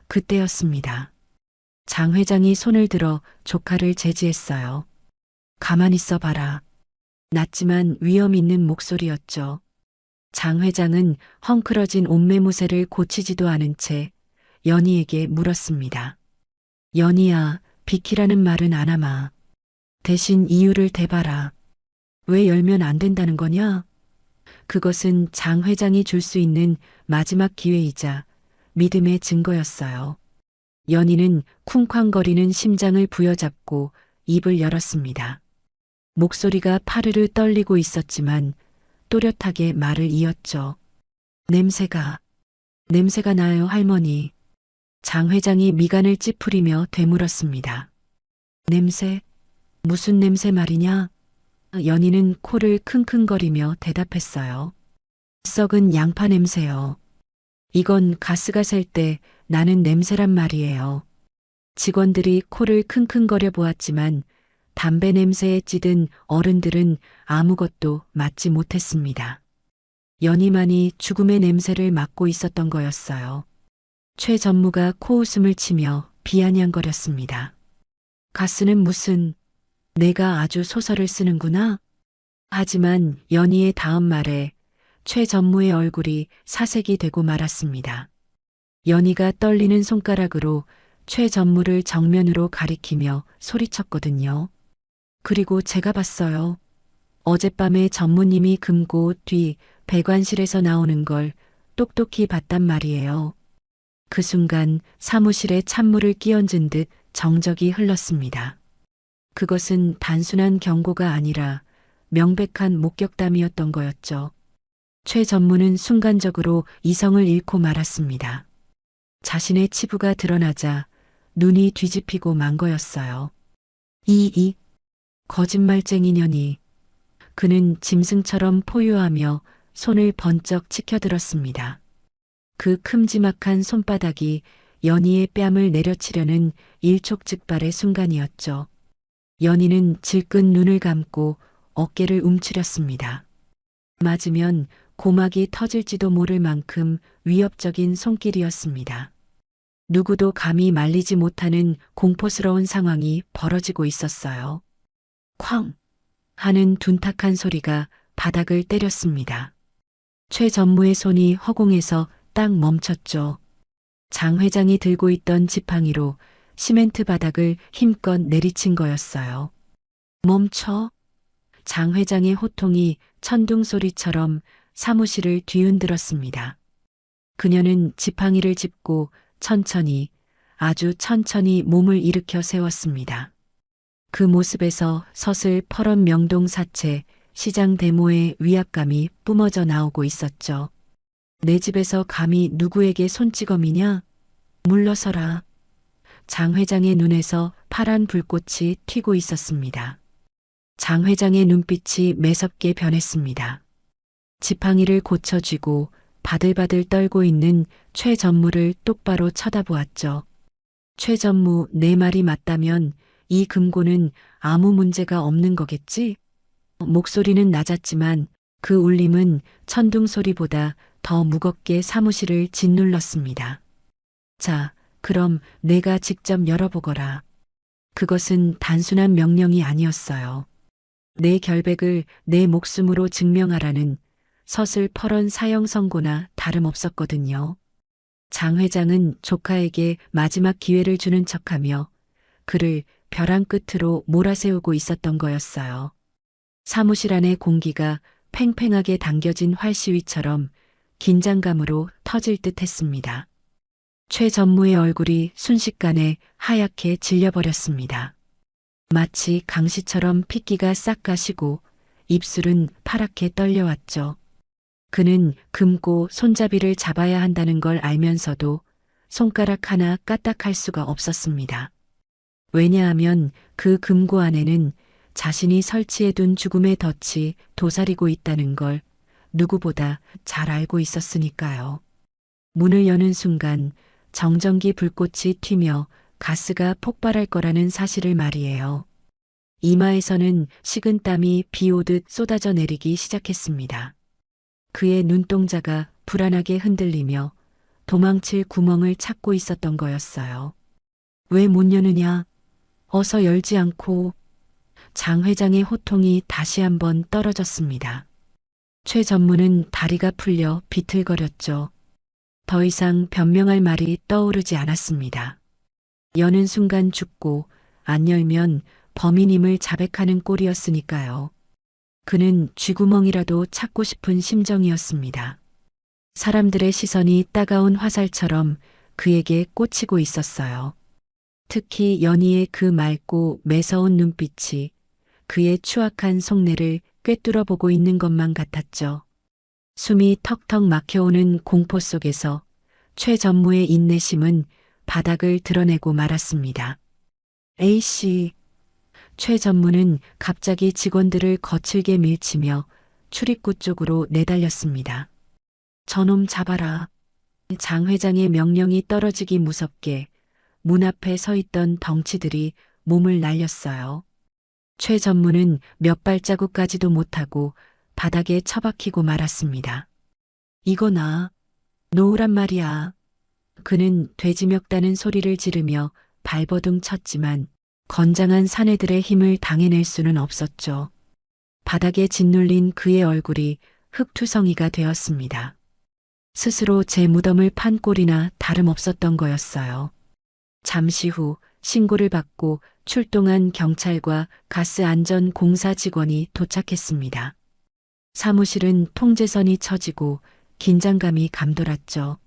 S2: 그때였습니다. 장 회장이 손을 들어 조카를 제지했어요. 가만히 있어 봐라. 낮지만 위험 있는 목소리였죠. 장 회장은 헝클어진 옷매무새를 고치지도 않은 채 연희에게 물었습니다. 연희야, 비키라는 말은 안 하마. 대신 이유를 대봐라. 왜 열면 안 된다는 거냐? 그것은 장 회장이 줄 수 있는 마지막 기회이자 믿음의 증거였어요. 연희는 쿵쾅거리는 심장을 부여잡고 입을 열었습니다. 목소리가 파르르 떨리고 있었지만 또렷하게 말을 이었죠. 냄새가 나요, 할머니. 장 회장이 미간을 찌푸리며 되물었습니다. 냄새? 무슨 냄새 말이냐? 연희는 코를 킁킁거리며 대답했어요. 썩은 양파 냄새요. 이건 가스가 셀 때 나는 냄새란 말이에요. 직원들이 코를 킁킁거려 보았지만 담배 냄새에 찌든 어른들은 아무것도 맡지 못했습니다. 연희만이 죽음의 냄새를 맡고 있었던 거였어요. 최 전무가 코웃음을 치며 비아냥거렸습니다. 가스는 무슨, 내가 아주 소설을 쓰는구나. 하지만 연희의 다음 말에 최 전무의 얼굴이 사색이 되고 말았습니다. 연희가 떨리는 손가락으로 최 전무를 정면으로 가리키며 소리쳤거든요. 그리고 제가 봤어요. 어젯밤에 전무님이 금고 뒤 배관실에서 나오는 걸 똑똑히 봤단 말이에요. 그 순간 사무실에 찬물을 끼얹은 듯 정적이 흘렀습니다. 그것은 단순한 경고가 아니라 명백한 목격담이었던 거였죠. 최 전무는 순간적으로 이성을 잃고 말았습니다. 자신의 치부가 드러나자 눈이 뒤집히고 만 거였어요. 거짓말쟁이년이. 그는 짐승처럼 포효하며 손을 번쩍 치켜들었습니다. 그 큼지막한 손바닥이 연희의 뺨을 내려치려는 일촉즉발의 순간이었죠. 연희는 질끈 눈을 감고 어깨를 움츠렸습니다. 맞으면 고막이 터질지도 모를 만큼 위협적인 손길이었습니다. 누구도 감히 말리지 못하는 공포스러운 상황이 벌어지고 있었어요. 쾅! 하는 둔탁한 소리가 바닥을 때렸습니다. 최 전무의 손이 허공에서 딱 멈췄죠. 장 회장이 들고 있던 지팡이로 시멘트 바닥을 힘껏 내리친 거였어요. 멈춰! 장 회장의 호통이 천둥 소리처럼 사무실을 뒤흔들었습니다. 그녀는 지팡이를 짚고 천천히, 아주 천천히 몸을 일으켜 세웠습니다. 그 모습에서 서슬 퍼런 명동 사채, 시장 데모의 위압감이 뿜어져 나오고 있었죠. 내 집에서 감히 누구에게 손찌검이냐? 물러서라. 장 회장의 눈에서 파란 불꽃이 튀고 있었습니다. 장 회장의 눈빛이 매섭게 변했습니다. 지팡이를 고쳐쥐고 바들바들 떨고 있는 최 전무를 똑바로 쳐다보았죠. 최 전무, 내 말이 맞다면 이 금고는 아무 문제가 없는 거겠지? 목소리는 낮았지만 그 울림은 천둥 소리보다 더 무겁게 사무실을 짓눌렀습니다. 자, 그럼 내가 직접 열어보거라. 그것은 단순한 명령이 아니었어요. 내 결백을 내 목숨으로 증명하라는 서슬 퍼런 사형 선고나 다름없었거든요. 장 회장은 조카에게 마지막 기회를 주는 척하며 그를 벼랑 끝으로 몰아세우고 있었던 거였어요. 사무실 안의 공기가 팽팽하게 당겨진 활시위처럼 긴장감으로 터질 듯 했습니다. 최 전무의 얼굴이 순식간에 하얗게 질려버렸습니다. 마치 강시처럼 핏기가 싹 가시고 입술은 파랗게 떨려왔죠. 그는 금고 손잡이를 잡아야 한다는 걸 알면서도 손가락 하나 까딱할 수가 없었습니다. 왜냐하면 그 금고 안에는 자신이 설치해둔 죽음의 덫이 도사리고 있다는 걸 누구보다 잘 알고 있었으니까요. 문을 여는 순간 정전기 불꽃이 튀며 가스가 폭발할 거라는 사실을 말이에요. 이마에서는 식은땀이 비 오듯 쏟아져 내리기 시작했습니다. 그의 눈동자가 불안하게 흔들리며 도망칠 구멍을 찾고 있었던 거였어요. 왜 못 여느냐? 어서 열지 않고. 장 회장의 호통이 다시 한번 떨어졌습니다. 최 전무는 다리가 풀려 비틀거렸죠. 더 이상 변명할 말이 떠오르지 않았습니다. 여는 순간 죽고 안 열면 범인임을 자백하는 꼴이었으니까요. 그는 쥐구멍이라도 찾고 싶은 심정이었습니다. 사람들의 시선이 따가운 화살처럼 그에게 꽂히고 있었어요. 특히 연희의 그 맑고 매서운 눈빛이 그의 추악한 속내를 꿰뚫어 보고 있는 것만 같았죠. 숨이 턱턱 막혀오는 공포 속에서 최 전무의 인내심은 바닥을 드러내고 말았습니다. A씨. 최 전무는 갑자기 직원들을 거칠게 밀치며 출입구 쪽으로 내달렸습니다. 저놈 잡아라. 장 회장의 명령이 떨어지기 무섭게 문 앞에 서 있던 덩치들이 몸을 날렸어요. 최 전무는 몇 발자국까지도 못하고 바닥에 처박히고 말았습니다. 이거 놓으란 말이야. 그는 돼지 멱다는 소리를 지르며 발버둥 쳤지만 건장한 사내들의 힘을 당해낼 수는 없었죠. 바닥에 짓눌린 그의 얼굴이 흙투성이가 되었습니다. 스스로 제 무덤을 판 꼴이나 다름없었던 거였어요. 잠시 후 신고를 받고 출동한 경찰과 가스안전공사 직원이 도착했습니다. 사무실은 통제선이 쳐지고 긴장감이 감돌았죠.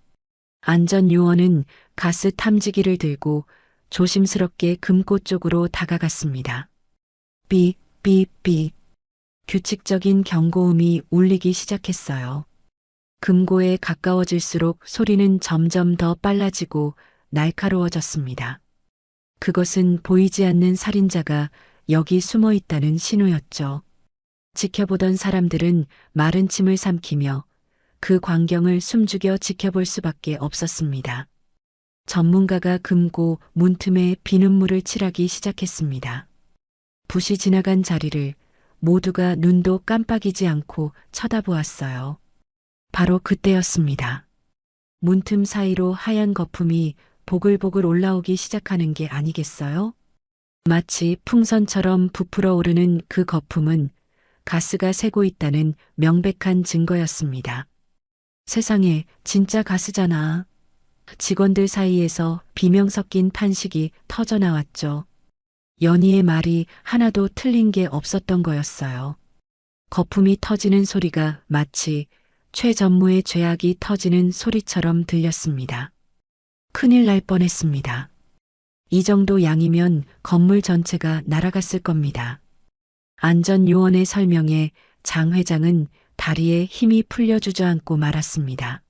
S2: 안전요원은 가스 탐지기를 들고 조심스럽게 금고 쪽으로 다가갔습니다. 삐, 삐, 삐. 규칙적인 경고음이 울리기 시작했어요. 금고에 가까워질수록 소리는 점점 더 빨라지고 날카로워졌습니다. 그것은 보이지 않는 살인자가 여기 숨어 있다는 신호였죠. 지켜보던 사람들은 마른 침을 삼키며 그 광경을 숨죽여 지켜볼 수밖에 없었습니다. 전문가가 금고 문틈에 비눗물을 칠하기 시작했습니다. 붓이 지나간 자리를 모두가 눈도 깜빡이지 않고 쳐다보았어요. 바로 그때였습니다. 문틈 사이로 하얀 거품이 보글보글 올라오기 시작하는 게 아니겠어요? 마치 풍선처럼 부풀어 오르는 그 거품은 가스가 새고 있다는 명백한 증거였습니다. 세상에, 진짜 가스잖아. 직원들 사이에서 비명 섞인 탄식이 터져나왔죠. 연희의 말이 하나도 틀린 게 없었던 거였어요. 거품이 터지는 소리가 마치 최 전무의 죄악이 터지는 소리처럼 들렸습니다. 큰일 날 뻔했습니다. 이 정도 양이면 건물 전체가 날아갔을 겁니다. 안전요원의 설명에 장 회장은 다리에 힘이 풀려 주저앉고 말았습니다.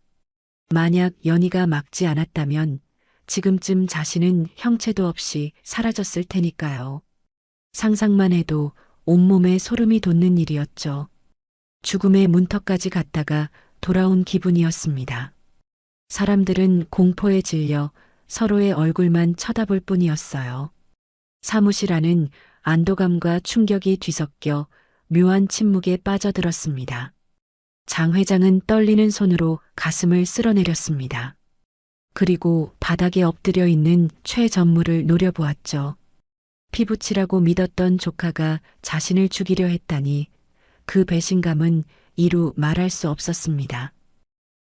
S2: 만약 연희가 막지 않았다면 지금쯤 자신은 형체도 없이 사라졌을 테니까요. 상상만 해도 온몸에 소름이 돋는 일이었죠. 죽음의 문턱까지 갔다가 돌아온 기분이었습니다. 사람들은 공포에 질려 서로의 얼굴만 쳐다볼 뿐이었어요. 사무실 안은 안도감과 충격이 뒤섞여 묘한 침묵에 빠져들었습니다. 장 회장은 떨리는 손으로 가슴을 쓸어내렸습니다. 그리고 바닥에 엎드려 있는 최 전무를 노려보았죠. 피부치라고 믿었던 조카가 자신을 죽이려 했다니 그 배신감은 이루 말할 수 없었습니다.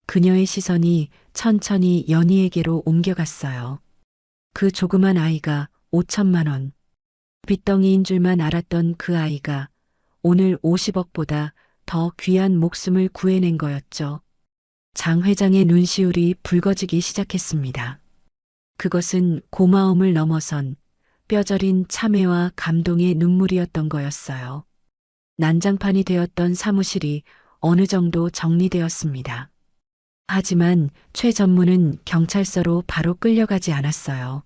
S2: 그녀의 시선이 천천히 연희에게로 옮겨갔어요. 그 조그만 아이가 5천만 원. 빚덩이인 줄만 알았던 그 아이가 오늘 50억보다 더 귀한 목숨을 구해낸 거였죠. 장 회장의 눈시울이 붉어지기 시작했습니다. 그것은 고마움을 넘어선 뼈저린 참회와 감동의 눈물이었던 거였어요. 난장판이 되었던 사무실이 어느 정도 정리되었습니다. 하지만 최 전무는 경찰서로 바로 끌려가지 않았어요.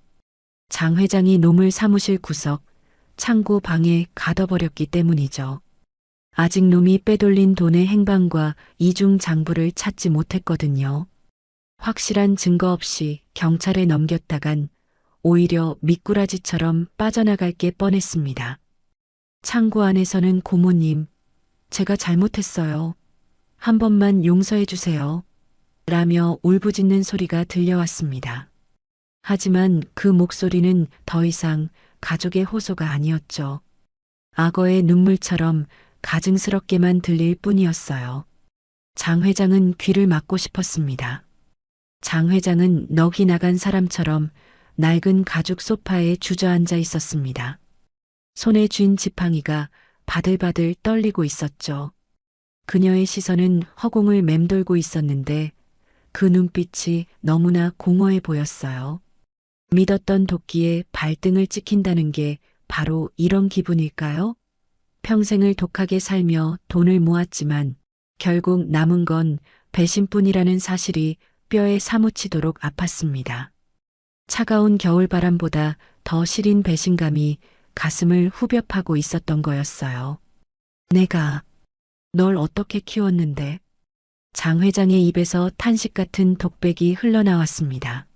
S2: 장 회장이 노물 사무실 구석, 창고 방에 가둬버렸기 때문이죠. 아직 놈이 빼돌린 돈의 행방과 이중 장부를 찾지 못했거든요. 확실한 증거 없이 경찰에 넘겼다간 오히려 미꾸라지처럼 빠져나갈 게 뻔했습니다. 창고 안에서는 고모님, 제가 잘못했어요. 한 번만 용서해 주세요. 라며 울부짖는 소리가 들려왔습니다. 하지만 그 목소리는 더 이상 가족의 호소가 아니었죠. 악어의 눈물처럼 가증스럽게만 들릴 뿐이었어요. 장 회장은 귀를 막고 싶었습니다. 장 회장은 넋이 나간 사람처럼 낡은 가죽 소파에 주저앉아 있었습니다. 손에 쥔 지팡이가 바들바들 떨리고 있었죠. 그녀의 시선은 허공을 맴돌고 있었는데 그 눈빛이 너무나 공허해 보였어요. 믿었던 도끼에 발등을 찍힌다는 게 바로 이런 기분일까요? 평생을 독하게 살며 돈을 모았지만 결국 남은 건 배신뿐이라는 사실이 뼈에 사무치도록 아팠습니다. 차가운 겨울바람보다 더 시린 배신감이 가슴을 후벼 파고 있었던 거였어요. 내가 널 어떻게 키웠는데? 장 회장의 입에서 탄식 같은 독백이 흘러나왔습니다.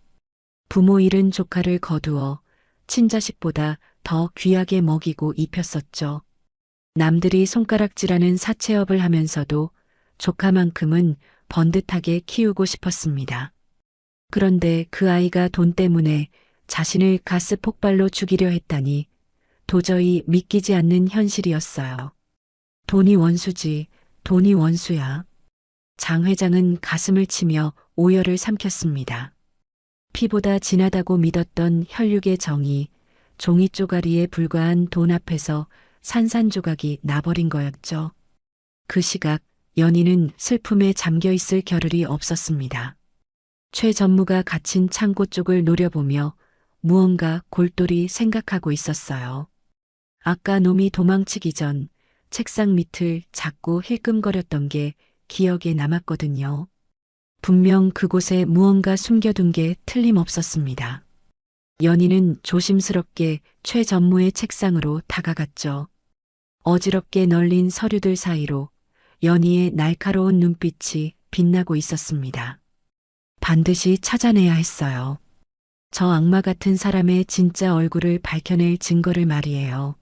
S2: 부모 잃은 조카를 거두어 친자식보다 더 귀하게 먹이고 입혔었죠. 남들이 손가락질하는 사채업을 하면서도 조카만큼은 번듯하게 키우고 싶었습니다. 그런데 그 아이가 돈 때문에 자신을 가스 폭발로 죽이려 했다니 도저히 믿기지 않는 현실이었어요. 돈이 원수지, 돈이 원수야. 장 회장은 가슴을 치며 오열을 삼켰습니다. 피보다 진하다고 믿었던 혈육의 정이 종이 쪼가리에 불과한 돈 앞에서 산산조각이 나버린 거였죠. 그 시각 연희는 슬픔에 잠겨 있을 겨를이 없었습니다. 최 전무가 갇힌 창고 쪽을 노려보며 무언가 골똘히 생각하고 있었어요. 아까 놈이 도망치기 전 책상 밑을 자꾸 힐끔거렸던 게 기억에 남았거든요. 분명 그곳에 무언가 숨겨둔 게 틀림없었습니다. 연희는 조심스럽게 최 전무의 책상으로 다가갔죠. 어지럽게 널린 서류들 사이로 연희의 날카로운 눈빛이 빛나고 있었습니다. 반드시 찾아내야 했어요. 저 악마 같은 사람의 진짜 얼굴을 밝혀낼 증거를 말이에요.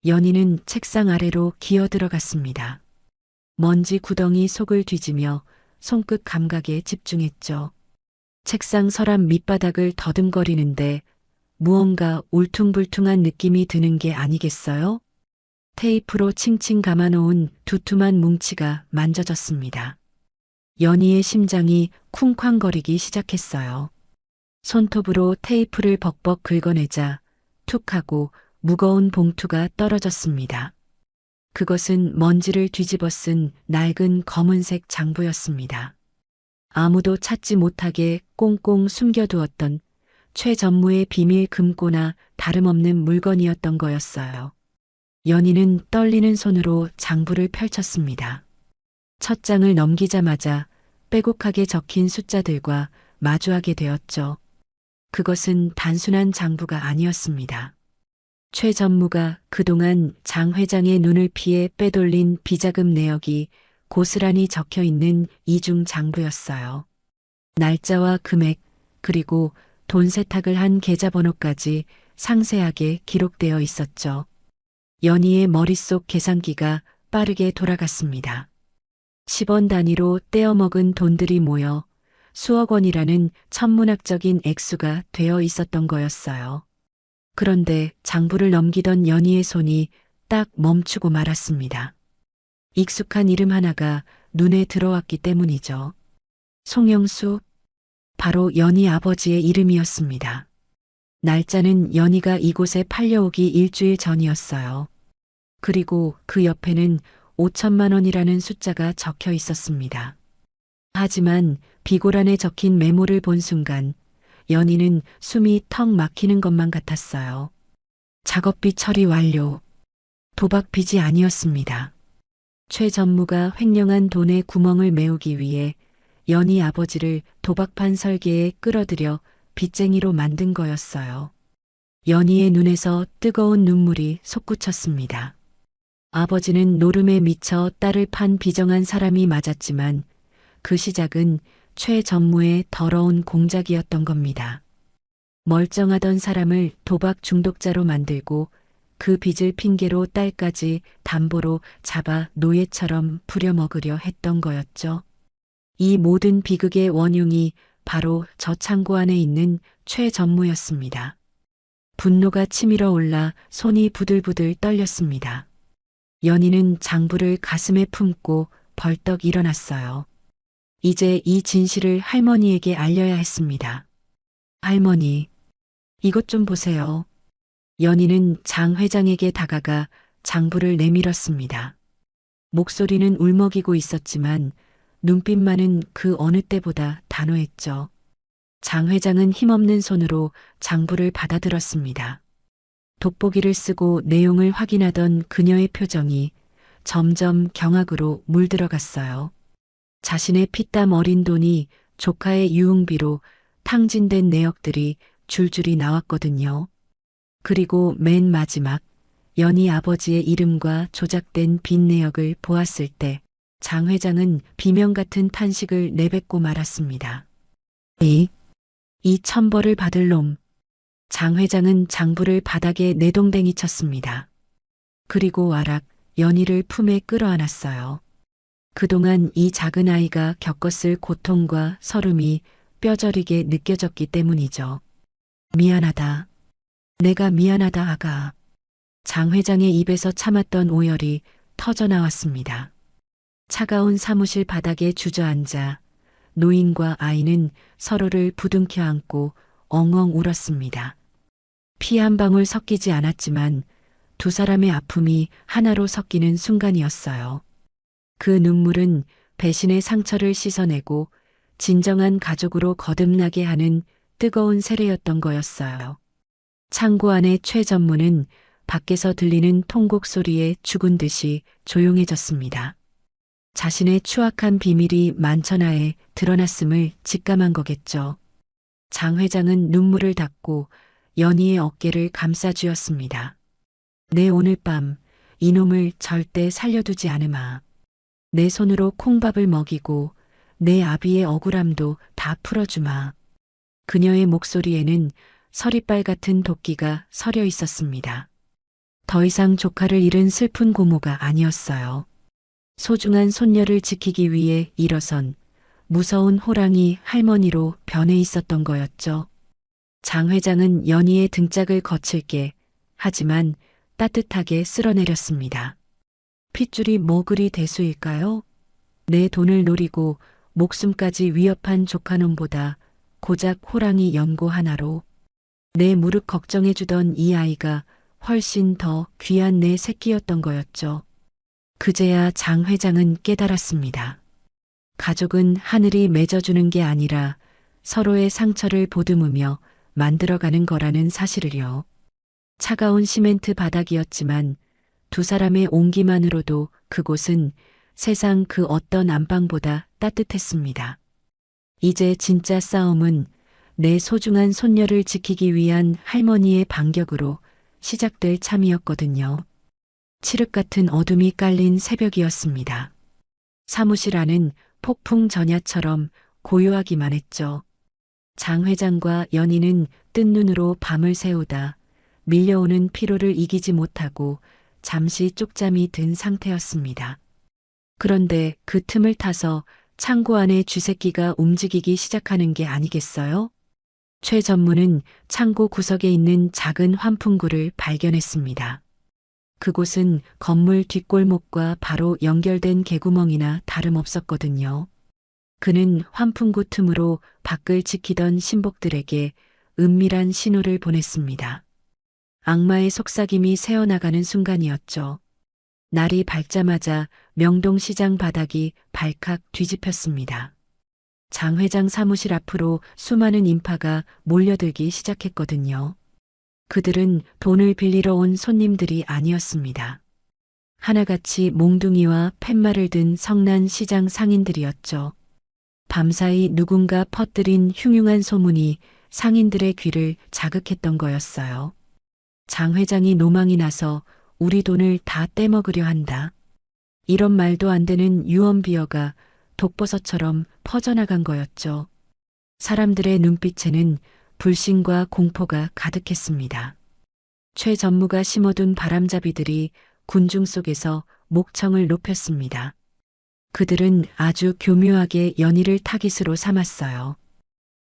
S2: 연희는 책상 아래로 기어 들어갔습니다. 먼지 구덩이 속을 뒤지며 손끝 감각에 집중했죠. 책상 서랍 밑바닥을 더듬거리는데 무언가 울퉁불퉁한 느낌이 드는 게 아니겠어요? 테이프로 칭칭 감아놓은 두툼한 뭉치가 만져졌습니다. 연희의 심장이 쿵쾅거리기 시작했어요. 손톱으로 테이프를 벅벅 긁어내자 툭 하고 무거운 봉투가 떨어졌습니다. 그것은 먼지를 뒤집어 쓴 낡은 검은색 장부였습니다. 아무도 찾지 못하게 꽁꽁 숨겨두었던 최 전무의 비밀 금고나 다름없는 물건이었던 거였어요. 연희는 떨리는 손으로 장부를 펼쳤습니다. 첫 장을 넘기자마자 빼곡하게 적힌 숫자들과 마주하게 되었죠. 그것은 단순한 장부가 아니었습니다. 최 전무가 그동안 장 회장의 눈을 피해 빼돌린 비자금 내역이 고스란히 적혀 있는 이중 장부였어요. 날짜와 금액, 그리고 돈 세탁을 한 계좌번호까지 상세하게 기록되어 있었죠. 연희의 머릿속 계산기가 빠르게 돌아갔습니다. 10원 단위로 떼어먹은 돈들이 모여 수억 원이라는 천문학적인 액수가 되어 있었던 거였어요. 그런데 장부를 넘기던 연희의 손이 딱 멈추고 말았습니다. 익숙한 이름 하나가 눈에 들어왔기 때문이죠. 송영수, 바로 연희 아버지의 이름이었습니다. 날짜는 연희가 이곳에 팔려오기 일주일 전이었어요. 그리고 그 옆에는 5천만 원이라는 숫자가 적혀 있었습니다. 하지만 비고란에 적힌 메모를 본 순간 연희는 숨이 턱 막히는 것만 같았어요. 작업비 처리 완료. 도박 빚이 아니었습니다. 최 전무가 횡령한 돈의 구멍을 메우기 위해 연희 아버지를 도박판 설계에 끌어들여 빚쟁이로 만든 거였어요. 연희의 눈에서 뜨거운 눈물이 솟구쳤습니다. 아버지는 노름에 미쳐 딸을 판 비정한 사람이 맞았지만 그 시작은 최 전무의 더러운 공작이었던 겁니다. 멀쩡하던 사람을 도박 중독자로 만들고 그 빚을 핑계로 딸까지 담보로 잡아 노예처럼 부려먹으려 했던 거였죠. 이 모든 비극의 원흉이 바로 저 창고 안에 있는 최 전무였습니다. 분노가 치밀어 올라 손이 부들부들 떨렸습니다. 연희는 장부를 가슴에 품고 벌떡 일어났어요. 이제 이 진실을 할머니에게 알려야 했습니다. 할머니, 이것 좀 보세요. 연희는 장 회장에게 다가가 장부를 내밀었습니다. 목소리는 울먹이고 있었지만 눈빛만은 그 어느 때보다 단호했죠. 장 회장은 힘없는 손으로 장부를 받아들었습니다. 돋보기를 쓰고 내용을 확인하던 그녀의 표정이 점점 경악으로 물들어갔어요. 자신의 피땀 어린 돈이 조카의 유흥비로 탕진된 내역들이 줄줄이 나왔거든요. 그리고 맨 마지막 연희 아버지의 이름과 조작된 빚 내역을 보았을 때 장 회장은 비명 같은 탄식을 내뱉고 말았습니다. 이 천벌을 받을 놈. 장 회장은 장부를 바닥에 내동댕이 쳤습니다. 그리고 와락 연희를 품에 끌어안았어요. 그동안 이 작은 아이가 겪었을 고통과 서름이 뼈저리게 느껴졌기 때문이죠. 미안하다. 내가 미안하다 아가. 장 회장의 입에서 참았던 오열이 터져 나왔습니다. 차가운 사무실 바닥에 주저앉아 노인과 아이는 서로를 부둥켜 안고 엉엉 울었습니다. 피 한 방울 섞이지 않았지만 두 사람의 아픔이 하나로 섞이는 순간이었어요. 그 눈물은 배신의 상처를 씻어내고 진정한 가족으로 거듭나게 하는 뜨거운 세례였던 거였어요. 창고 안의 최 전무는 밖에서 들리는 통곡 소리에 죽은 듯이 조용해졌습니다. 자신의 추악한 비밀이 만천하에 드러났음을 직감한 거겠죠. 장 회장은 눈물을 닦고 연희의 어깨를 감싸쥐었습니다. 내 오늘 밤 이놈을 절대 살려두지 않으마. 내 손으로 콩밥을 먹이고 내 아비의 억울함도 다 풀어주마. 그녀의 목소리에는 서리빨 같은 도끼가 서려 있었습니다. 더 이상 조카를 잃은 슬픈 고모가 아니었어요. 소중한 손녀를 지키기 위해 일어선 무서운 호랑이 할머니로 변해 있었던 거였죠. 장 회장은 연희의 등짝을 거칠게 하지만 따뜻하게 쓸어내렸습니다. 핏줄이 뭐 그리 대수일까요? 내 돈을 노리고 목숨까지 위협한 조카놈보다 고작 호랑이 연고 하나로 내 무릎 걱정해주던 이 아이가 훨씬 더 귀한 내 새끼였던 거였죠. 그제야 장 회장은 깨달았습니다. 가족은 하늘이 맺어주는 게 아니라 서로의 상처를 보듬으며 만들어가는 거라는 사실을요. 차가운 시멘트 바닥이었지만 두 사람의 온기만으로도 그곳은 세상 그 어떤 안방보다 따뜻했습니다. 이제 진짜 싸움은 내 소중한 손녀를 지키기 위한 할머니의 반격으로 시작될 참이었거든요. 칠흑 같은 어둠이 깔린 새벽이었습니다. 사무실 안은 폭풍 전야처럼 고요하기만 했죠. 장 회장과 연희는 뜬 눈으로 밤을 새우다 밀려오는 피로를 이기지 못하고 잠시 쪽잠이 든 상태였습니다. 그런데 그 틈을 타서 창고 안의 쥐새끼가 움직이기 시작하는 게 아니겠어요? 최 전무는 창고 구석에 있는 작은 환풍구를 발견했습니다. 그곳은 건물 뒷골목과 바로 연결된 개구멍이나 다름없었거든요. 그는 환풍구 틈으로 밖을 지키던 신복들에게 은밀한 신호를 보냈습니다. 악마의 속삭임이 새어나가는 순간이었죠. 날이 밝자마자 명동시장 바닥이 발칵 뒤집혔습니다. 장 회장 사무실 앞으로 수많은 인파가 몰려들기 시작했거든요. 그들은 돈을 빌리러 온 손님들이 아니었습니다. 하나같이 몽둥이와 팻말을 든 성난 시장 상인들이었죠. 밤사이 누군가 퍼뜨린 흉흉한 소문이 상인들의 귀를 자극했던 거였어요. 장 회장이 노망이 나서 우리 돈을 다 떼먹으려 한다. 이런 말도 안 되는 유언비어가 독버섯처럼 퍼져나간 거였죠. 사람들의 눈빛에는 불신과 공포가 가득했습니다. 최 전무가 심어둔 바람잡이들이 군중 속에서 목청을 높였습니다. 그들은 아주 교묘하게 연희를 타깃으로 삼았어요.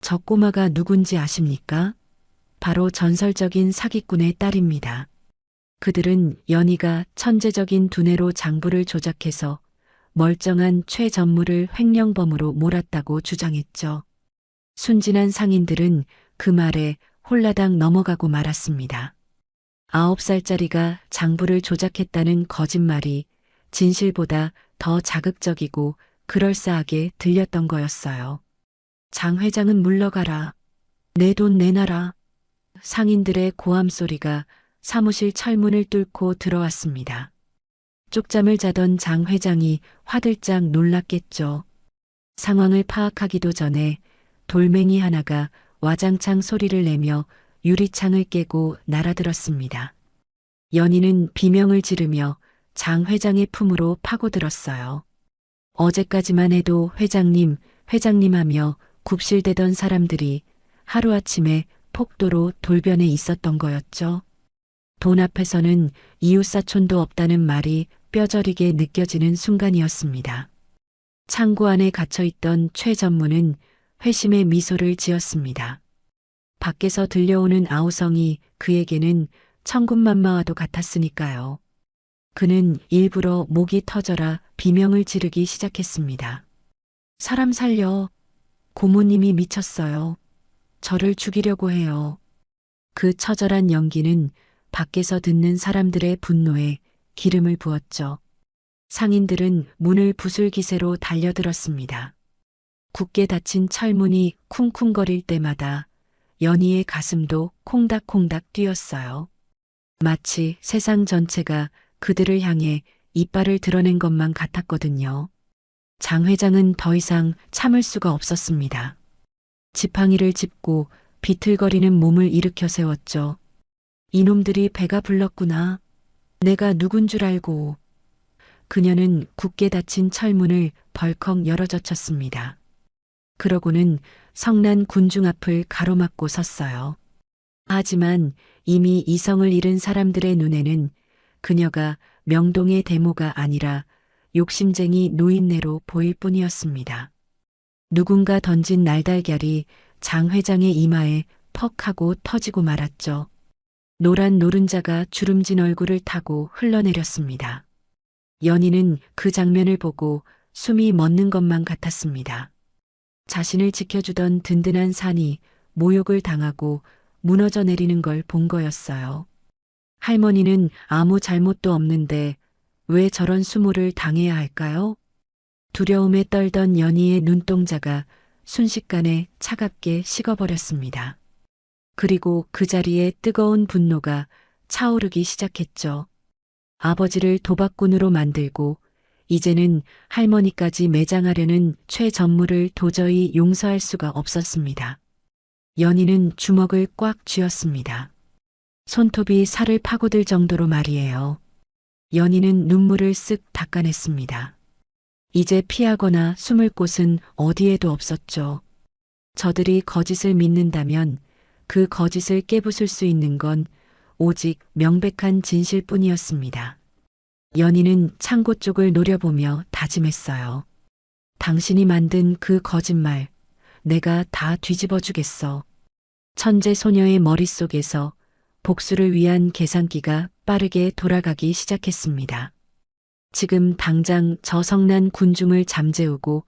S2: 저 꼬마가 누군지 아십니까? 바로 전설적인 사기꾼의 딸입니다. 그들은 연희가 천재적인 두뇌로 장부를 조작해서 멀쩡한 최 전무를 횡령범으로 몰았다고 주장했죠. 순진한 상인들은 그 말에 홀라당 넘어가고 말았습니다. 9살짜리가 장부를 조작했다는 거짓말이 진실보다 더 자극적이고 그럴싸하게 들렸던 거였어요. 장 회장은 물러가라. 내 돈 내놔라. 상인들의 고함 소리가 사무실 철문을 뚫고 들어왔습니다. 쪽잠을 자던 장 회장이 화들짝 놀랐겠죠. 상황을 파악하기도 전에 돌멩이 하나가 와장창 소리를 내며 유리창을 깨고 날아들었습니다. 연희는 비명을 지르며 장 회장의 품으로 파고들었어요. 어제까지만 해도 회장님, 회장님 하며 굽실대던 사람들이 하루아침에 폭도로 돌변해 있었던 거였죠. 돈 앞에서는 이웃사촌도 없다는 말이 뼈저리게 느껴지는 순간이었습니다. 창고 안에 갇혀있던 최 전무는 회심의 미소를 지었습니다. 밖에서 들려오는 아우성이 그에게는 천군만마와도 같았으니까요. 그는 일부러 목이 터져라 비명을 지르기 시작했습니다. 사람 살려. 고모님이 미쳤어요. 저를 죽이려고 해요. 그 처절한 연기는 밖에서 듣는 사람들의 분노에 기름을 부었죠. 상인들은 문을 부술 기세로 달려들었습니다. 굳게 닫힌 철문이 쿵쿵거릴 때마다 연희의 가슴도 콩닥콩닥 뛰었어요. 마치 세상 전체가 그들을 향해 이빨을 드러낸 것만 같았거든요. 장 회장은 더 이상 참을 수가 없었습니다. 지팡이를 짚고 비틀거리는 몸을 일으켜 세웠죠. 이놈들이 배가 불렀구나. 내가 누군 줄 알고. 그녀는 굳게 닫힌 철문을 벌컥 열어젖혔습니다. 그러고는 성난 군중 앞을 가로막고 섰어요. 하지만 이미 이성을 잃은 사람들의 눈에는 그녀가 명동의 대모가 아니라 욕심쟁이 노인네로 보일 뿐이었습니다. 누군가 던진 날달걀이 장 회장의 이마에 퍽 하고 터지고 말았죠. 노란 노른자가 주름진 얼굴을 타고 흘러내렸습니다. 연희는 그 장면을 보고 숨이 멎는 것만 같았습니다. 자신을 지켜주던 든든한 산이 모욕을 당하고 무너져 내리는 걸 본 거였어요. 할머니는 아무 잘못도 없는데 왜 저런 수모를 당해야 할까요? 두려움에 떨던 연희의 눈동자가 순식간에 차갑게 식어버렸습니다. 그리고 그 자리에 뜨거운 분노가 차오르기 시작했죠. 아버지를 도박꾼으로 만들고 이제는 할머니까지 매장하려는 최전무를 도저히 용서할 수가 없었습니다. 연희는 주먹을 꽉 쥐었습니다. 손톱이 살을 파고들 정도로 말이에요. 연희는 눈물을 쓱 닦아냈습니다. 이제 피하거나 숨을 곳은 어디에도 없었죠. 저들이 거짓을 믿는다면 그 거짓을 깨부술 수 있는 건 오직 명백한 진실뿐이었습니다. 연희는 창고 쪽을 노려보며 다짐했어요. 당신이 만든 그 거짓말, 내가 다 뒤집어 주겠어. 천재 소녀의 머릿속에서 복수를 위한 계산기가 빠르게 돌아가기 시작했습니다. 지금 당장 저 성난 군중을 잠재우고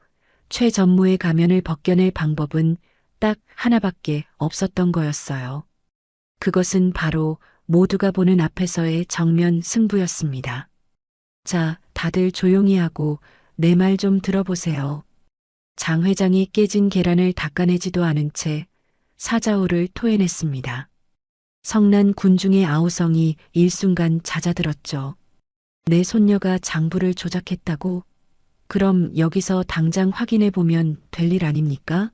S2: 최전무의 가면을 벗겨낼 방법은 딱 하나밖에 없었던 거였어요. 그것은 바로 모두가 보는 앞에서의 정면 승부였습니다. 자, 다들 조용히 하고 내 말 좀 들어보세요. 장 회장이 깨진 계란을 닦아내지도 않은 채 사자후를 토해냈습니다. 성난 군중의 아우성이 일순간 잦아들었죠. 내 손녀가 장부를 조작했다고? 그럼 여기서 당장 확인해 보면 될 일 아닙니까?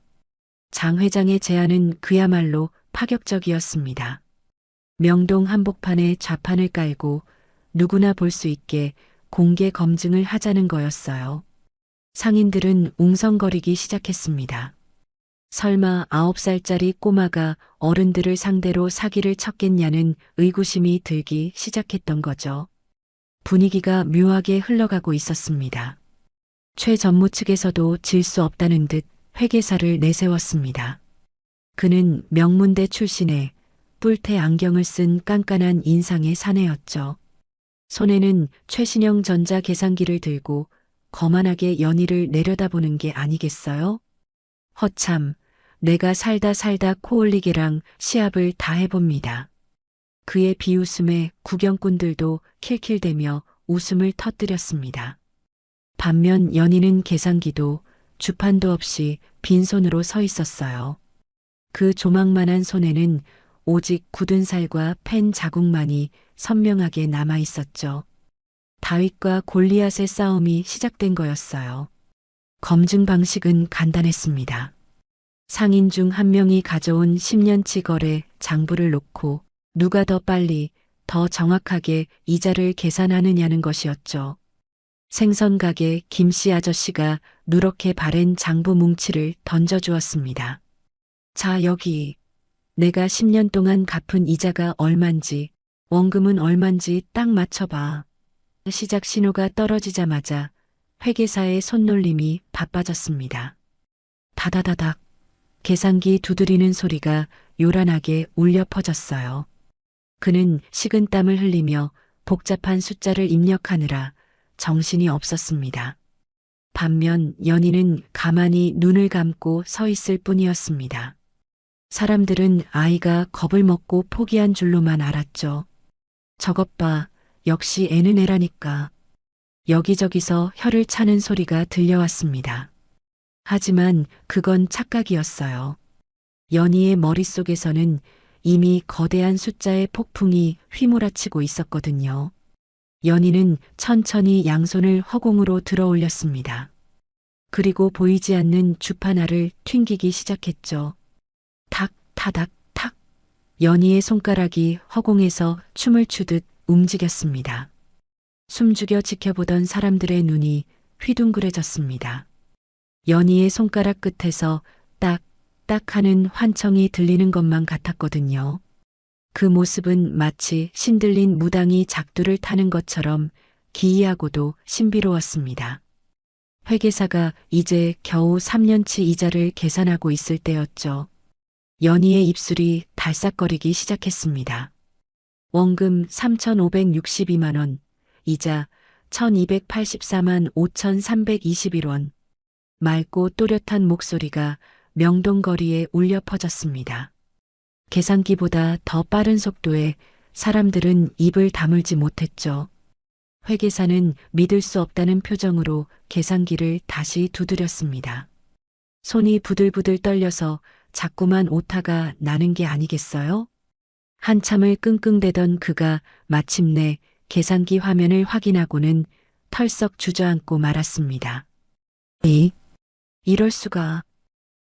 S2: 장 회장의 제안은 그야말로 파격적이었습니다. 명동 한복판에 좌판을 깔고 누구나 볼 수 있게 공개 검증을 하자는 거였어요. 상인들은 웅성거리기 시작했습니다. 설마 9살짜리 꼬마가 어른들을 상대로 사기를 쳤겠냐는 의구심이 들기 시작했던 거죠. 분위기가 묘하게 흘러가고 있었습니다. 최 전무 측에서도 질 수 없다는 듯 회계사를 내세웠습니다. 그는 명문대 출신의 뿔테 안경을 쓴 깐깐한 인상의 사내였죠. 손에는 최신형 전자 계산기를 들고 거만하게 연희를 내려다보는 게 아니겠어요? 허참, 내가 살다 코올리게랑 시합을 다 해봅니다. 그의 비웃음에 구경꾼들도 킬킬대며 웃음을 터뜨렸습니다. 반면 연희는 계산기도 주판도 없이 빈손으로 서 있었어요. 그 조망만한 손에는 오직 굳은 살과 펜 자국만이 선명하게 남아 있었죠. 다윗과 골리앗의 싸움이 시작된 거였어요. 검증 방식은 간단했습니다. 상인 중 한 명이 가져온 10년치 거래 장부를 놓고 누가 더 빨리, 더 정확하게 이자를 계산하느냐는 것이었죠. 생선 가게 김씨 아저씨가 누렇게 바랜 장부 뭉치를 던져주었습니다. 자, 여기. 내가 10년 동안 갚은 이자가 얼만지, 원금은 얼만지 딱 맞춰봐. 시작 신호가 떨어지자마자 회계사의 손놀림이 바빠졌습니다. 다다다닥. 계산기 두드리는 소리가 요란하게 울려 퍼졌어요. 그는 식은땀을 흘리며 복잡한 숫자를 입력하느라 정신이 없었습니다. 반면 연희는 가만히 눈을 감고 서 있을 뿐이었습니다. 사람들은 아이가 겁을 먹고 포기한 줄로만 알았죠. 저것 봐, 역시 애는 애라니까. 여기저기서 혀를 차는 소리가 들려왔습니다. 하지만 그건 착각이었어요. 연희의 머릿속에서는 이미 거대한 숫자의 폭풍이 휘몰아치고 있었거든요. 연희는 천천히 양손을 허공으로 들어 올렸습니다. 그리고 보이지 않는 주파나를 튕기기 시작했죠. 탁, 타닥, 탁. 연희의 손가락이 허공에서 춤을 추듯 움직였습니다. 숨죽여 지켜보던 사람들의 눈이 휘둥그레졌습니다. 연희의 손가락 끝에서 딱, 딱 하는 환청이 들리는 것만 같았거든요. 그 모습은 마치 신들린 무당이 작두를 타는 것처럼 기이하고도 신비로웠습니다. 회계사가 이제 겨우 3년치 이자를 계산하고 있을 때였죠. 연희의 입술이 달싹거리기 시작했습니다. 원금 3,562만 원, 이자 1,284만 5,321원. 맑고 또렷한 목소리가 명동거리에 울려 퍼졌습니다. 계산기보다 더 빠른 속도에 사람들은 입을 다물지 못했죠. 회계사는 믿을 수 없다는 표정으로 계산기를 다시 두드렸습니다. 손이 부들부들 떨려서 자꾸만 오타가 나는 게 아니겠어요? 한참을 끙끙대던 그가 마침내 계산기 화면을 확인하고는 털썩 주저앉고 말았습니다. 이럴 수가.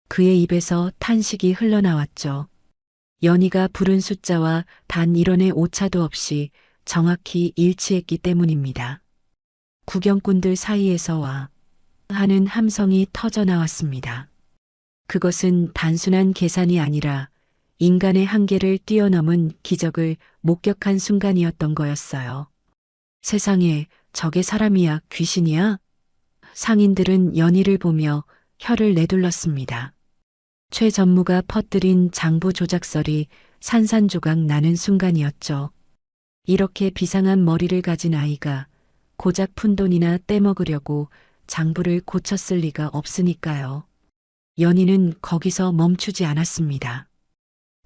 S2: 그의 입에서 탄식이 흘러나왔죠. 연희가 부른 숫자와 단 1원의 오차도 없이 정확히 일치했기 때문입니다. 구경꾼들 사이에서 와 하는 함성이 터져 나왔습니다. 그것은 단순한 계산이 아니라 인간의 한계를 뛰어넘은 기적을 목격한 순간이었던 거였어요. 세상에, 저게 사람이야, 귀신이야? 상인들은 연희를 보며 혀를 내둘렀습니다. 최 전무가 퍼뜨린 장부 조작설이 산산조각 나는 순간이었죠. 이렇게 비상한 머리를 가진 아이가 고작 푼돈이나 떼먹으려고 장부를 고쳤을 리가 없으니까요. 연희는 거기서 멈추지 않았습니다.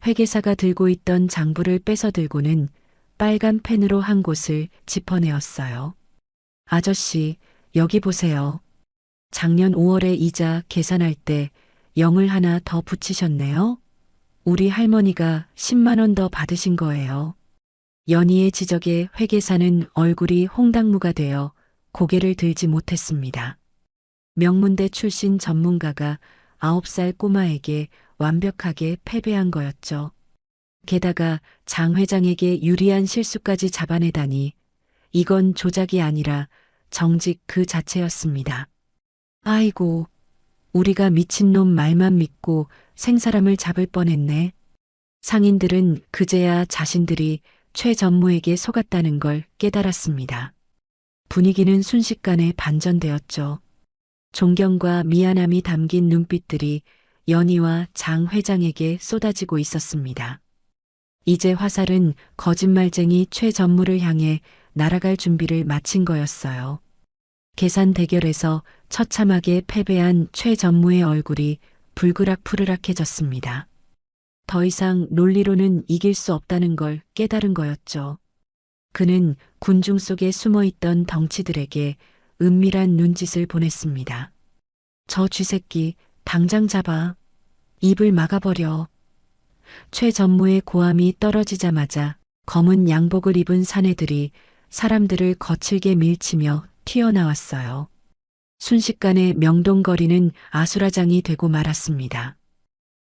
S2: 회계사가 들고 있던 장부를 뺏어 들고는 빨간 펜으로 한 곳을 짚어내었어요. 아저씨, 여기 보세요. 작년 5월에 이자 계산할 때 0을 하나 더 붙이셨네요. 우리 할머니가 10만 원 더 받으신 거예요. 연희의 지적에 회계사는 얼굴이 홍당무가 되어 고개를 들지 못했습니다. 명문대 출신 전문가가 9살 꼬마에게 완벽하게 패배한 거였죠. 게다가 장 회장에게 유리한 실수까지 잡아내다니 이건 조작이 아니라 정직 그 자체였습니다. 아이고, 우리가 미친놈 말만 믿고 생사람을 잡을 뻔했네. 상인들은 그제야 자신들이 최 전무에게 속았다는 걸 깨달았습니다. 분위기는 순식간에 반전되었죠. 존경과 미안함이 담긴 눈빛들이 연희와 장 회장에게 쏟아지고 있었습니다. 이제 화살은 거짓말쟁이 최 전무를 향해 날아갈 준비를 마친 거였어요. 계산 대결에서 처참하게 패배한 최 전무의 얼굴이 불그락푸르락해졌습니다. 더 이상 논리로는 이길 수 없다는 걸 깨달은 거였죠. 그는 군중 속에 숨어있던 덩치들에게 은밀한 눈짓을 보냈습니다. 저 쥐새끼 당장 잡아. 입을 막아버려. 최 전무의 고함이 떨어지자마자 검은 양복을 입은 사내들이 사람들을 거칠게 밀치며 튀어나왔어요. 순식간에 명동거리는 아수라장이 되고 말았습니다.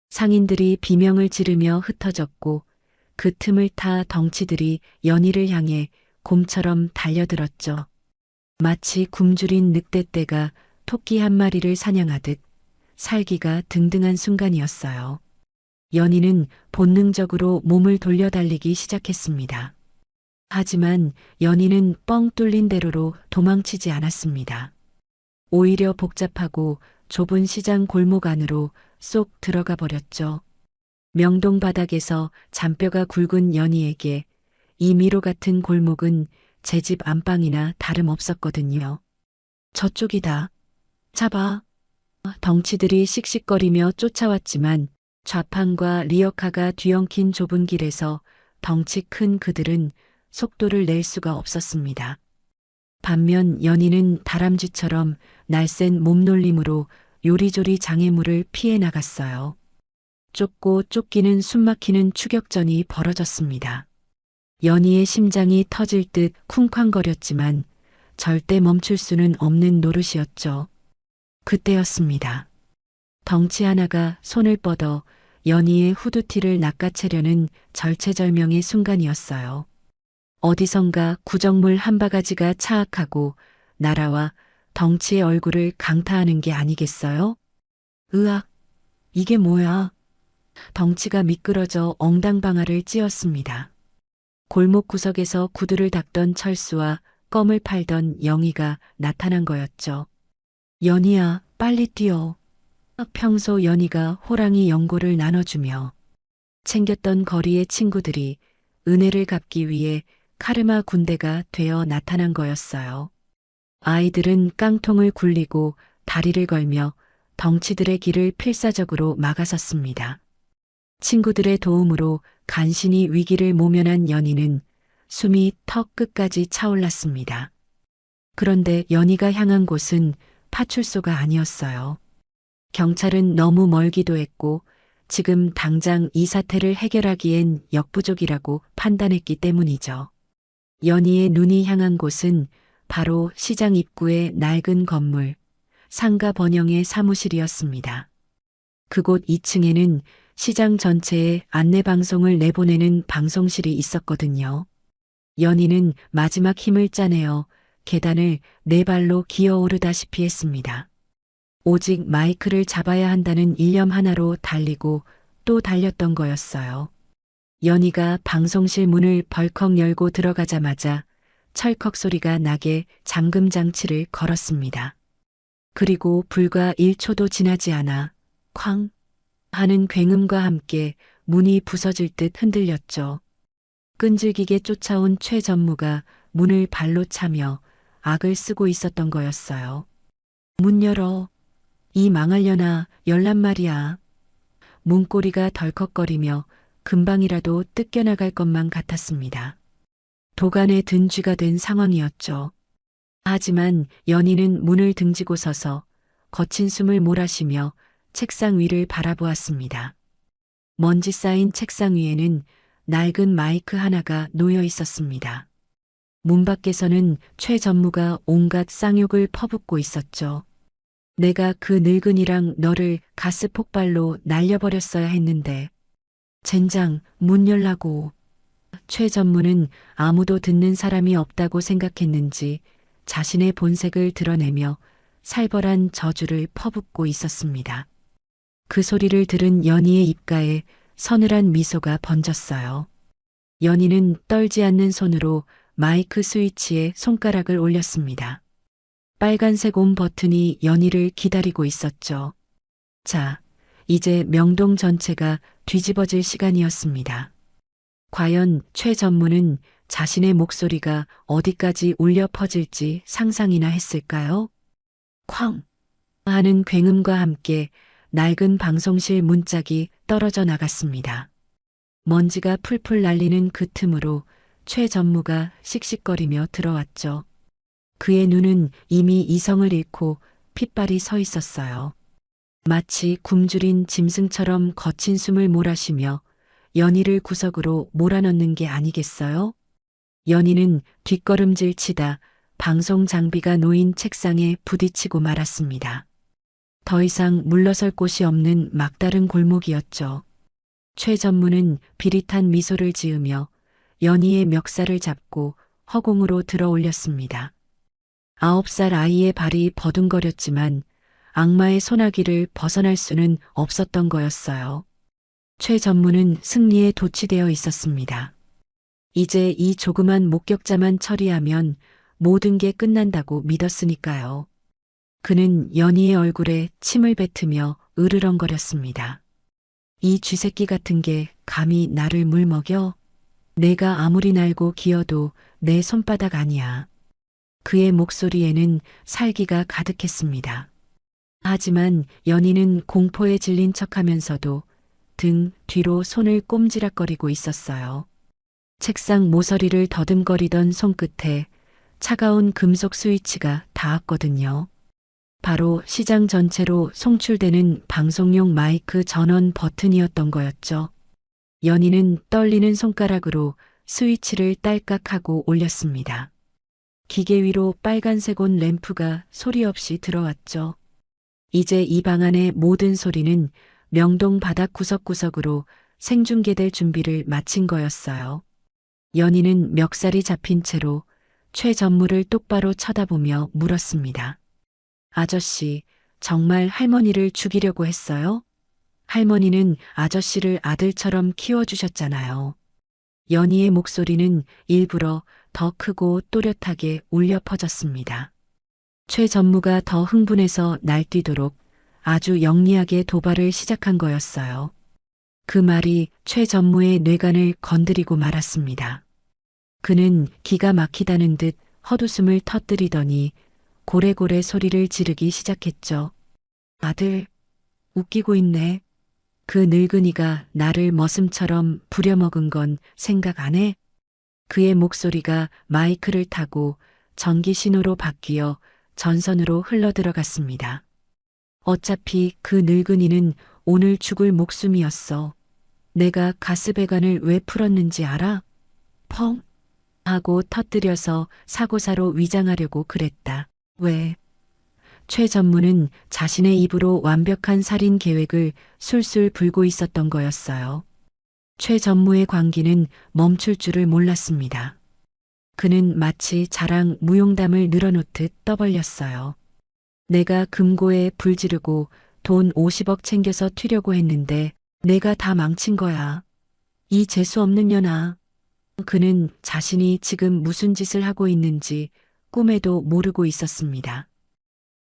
S2: 상인들이 비명을 지르며 흩어졌고 그 틈을 타 덩치들이 연희를 향해 곰처럼 달려들었죠. 마치 굶주린 늑대떼가 토끼 한 마리를 사냥하듯 살기가 등등한 순간이었어요. 연희는 본능적으로 몸을 돌려달리기 시작했습니다. 하지만 연희는 뻥 뚫린 대로로 도망치지 않았습니다. 오히려 복잡하고 좁은 시장 골목 안으로 쏙 들어가 버렸죠. 명동 바닥에서 잔뼈가 굵은 연희에게 이 미로 같은 골목은 제 집 안방이나 다름없었거든요. 저쪽이다. 잡아. 덩치들이 씩씩거리며 쫓아왔지만 좌판과 리어카가 뒤엉킨 좁은 길에서 덩치 큰 그들은 속도를 낼 수가 없었습니다. 반면 연희는 다람쥐처럼 날쌘 몸놀림으로 요리조리 장애물을 피해 나갔어요. 쫓고 쫓기는 숨막히는 추격전이 벌어졌습니다. 연희의 심장이 터질 듯 쿵쾅거렸지만 절대 멈출 수는 없는 노릇이었죠. 그때였습니다. 덩치 하나가 손을 뻗어 연희의 후드티를 낚아채려는 절체절명의 순간이었어요. 어디선가 구정물 한 바가지가 차악하고 날아와 덩치의 얼굴을 강타하는 게 아니겠어요? 으악, 이게 뭐야? 덩치가 미끄러져 엉당방아를 찧었습니다. 골목 구석에서 구두를 닦던 철수와 껌을 팔던 영희가 나타난 거였죠. 연희야, 빨리 뛰어. 평소 연희가 호랑이 연고를 나눠주며 챙겼던 거리의 친구들이 은혜를 갚기 위해 카르마 군대가 되어 나타난 거였어요. 아이들은 깡통을 굴리고 다리를 걸며 덩치들의 길을 필사적으로 막아섰습니다. 친구들의 도움으로 간신히 위기를 모면한 연희는 숨이 턱 끝까지 차올랐습니다. 그런데 연희가 향한 곳은 파출소가 아니었어요. 경찰은 너무 멀기도 했고 지금 당장 이 사태를 해결하기엔 역부족이라고 판단했기 때문이죠. 연희의 눈이 향한 곳은 바로 시장 입구의 낡은 건물, 상가 번영의 사무실이었습니다. 그곳 2층에는 시장 전체에 안내방송을 내보내는 방송실이 있었거든요. 연희는 마지막 힘을 짜내어 계단을 네 발로 기어오르다시피 했습니다. 오직 마이크를 잡아야 한다는 일념 하나로 달리고 또 달렸던 거였어요. 연희가 방송실 문을 벌컥 열고 들어가자마자 철컥 소리가 나게 잠금 장치를 걸었습니다. 그리고 불과 1초도 지나지 않아 쾅 하는 굉음과 함께 문이 부서질 듯 흔들렸죠. 끈질기게 쫓아온 최 전무가 문을 발로 차며 악을 쓰고 있었던 거였어요. 문 열어. 이 망할려나 열란 말이야. 문고리가 덜컥거리며 금방이라도 뜯겨나갈 것만 같았습니다. 도간에 든 쥐가 된 상황이었죠. 하지만 연희는 문을 등지고 서서 거친 숨을 몰아쉬며 책상 위를 바라보았습니다. 먼지 쌓인 책상 위에는 낡은 마이크 하나가 놓여 있었습니다. 문 밖에서는 최 전무가 온갖 쌍욕을 퍼붓고 있었죠. 내가 그 늙은이랑 너를 가스 폭발로 날려버렸어야 했는데. 젠장, 문 열라고. 최 전무는 아무도 듣는 사람이 없다고 생각했는지 자신의 본색을 드러내며 살벌한 저주를 퍼붓고 있었습니다. 그 소리를 들은 연희의 입가에 서늘한 미소가 번졌어요. 연희는 떨지 않는 손으로 마이크 스위치에 손가락을 올렸습니다. 빨간색 온 버튼이 연희를 기다리고 있었죠. 자, 이제 명동 전체가 뒤집어질 시간이었습니다. 과연 최 전무는 자신의 목소리가 어디까지 울려 퍼질지 상상이나 했을까요? 쾅 하는 굉음과 함께 낡은 방송실 문짝이 떨어져 나갔습니다. 먼지가 풀풀 날리는 그 틈으로 최 전무가 씩씩거리며 들어왔죠. 그의 눈은 이미 이성을 잃고 핏발이 서 있었어요. 마치 굶주린 짐승처럼 거친 숨을 몰아쉬며 연희를 구석으로 몰아넣는 게 아니겠어요? 연희는 뒷걸음질 치다 방송 장비가 놓인 책상에 부딪히고 말았습니다. 더 이상 물러설 곳이 없는 막다른 골목이었죠. 최 전무는 비릿한 미소를 지으며 연희의 멱살을 잡고 허공으로 들어 올렸습니다. 9살 아이의 발이 버둥거렸지만 악마의 소나기를 벗어날 수는 없었던 거였어요. 최 전무는 승리에 도취되어 있었습니다. 이제 이 조그만 목격자만 처리하면 모든 게 끝난다고 믿었으니까요. 그는 연희의 얼굴에 침을 뱉으며 으르렁거렸습니다. 이 쥐새끼 같은 게 감히 나를 물먹여? 내가 아무리 날고 기어도 내 손바닥 아니야. 그의 목소리에는 살기가 가득했습니다. 하지만 연희는 공포에 질린 척하면서도 등 뒤로 손을 꼼지락거리고 있었어요. 책상 모서리를 더듬거리던 손끝에 차가운 금속 스위치가 닿았거든요. 바로 시장 전체로 송출되는 방송용 마이크 전원 버튼이었던 거였죠. 연희는 떨리는 손가락으로 스위치를 딸깍하고 올렸습니다. 기계 위로 빨간색 온 램프가 소리 없이 들어왔죠. 이제 이 방 안의 모든 소리는 명동 바닥 구석구석으로 생중계될 준비를 마친 거였어요. 연희는 멱살이 잡힌 채로 최 전무를 똑바로 쳐다보며 물었습니다. 아저씨, 정말 할머니를 죽이려고 했어요? 할머니는 아저씨를 아들처럼 키워주셨잖아요. 연희의 목소리는 일부러 더 크고 또렷하게 울려 퍼졌습니다. 최 전무가 더 흥분해서 날뛰도록 아주 영리하게 도발을 시작한 거였어요. 그 말이 최 전무의 뇌관을 건드리고 말았습니다. 그는 기가 막히다는 듯 헛웃음을 터뜨리더니 고래고래 소리를 지르기 시작했죠. 아들, 웃기고 있네. 그 늙은이가 나를 머슴처럼 부려먹은 건 생각 안 해? 그의 목소리가 마이크를 타고 전기 신호로 바뀌어 전선으로 흘러들어갔습니다. 어차피 그 늙은이는 오늘 죽을 목숨이었어. 내가 가스배관을 왜 풀었는지 알아? 펑! 하고 터뜨려서 사고사로 위장하려고 그랬다. 왜? 최 전무는 자신의 입으로 완벽한 살인 계획을 술술 불고 있었던 거였어요. 최 전무의 광기는 멈출 줄을 몰랐습니다. 그는 마치 자랑 무용담을 늘어놓듯 떠벌렸어요. 내가 금고에 불 지르고 돈 50억 챙겨서 튀려고 했는데 내가 다 망친 거야. 이 재수 없는 년아. 그는 자신이 지금 무슨 짓을 하고 있는지 꿈에도 모르고 있었습니다.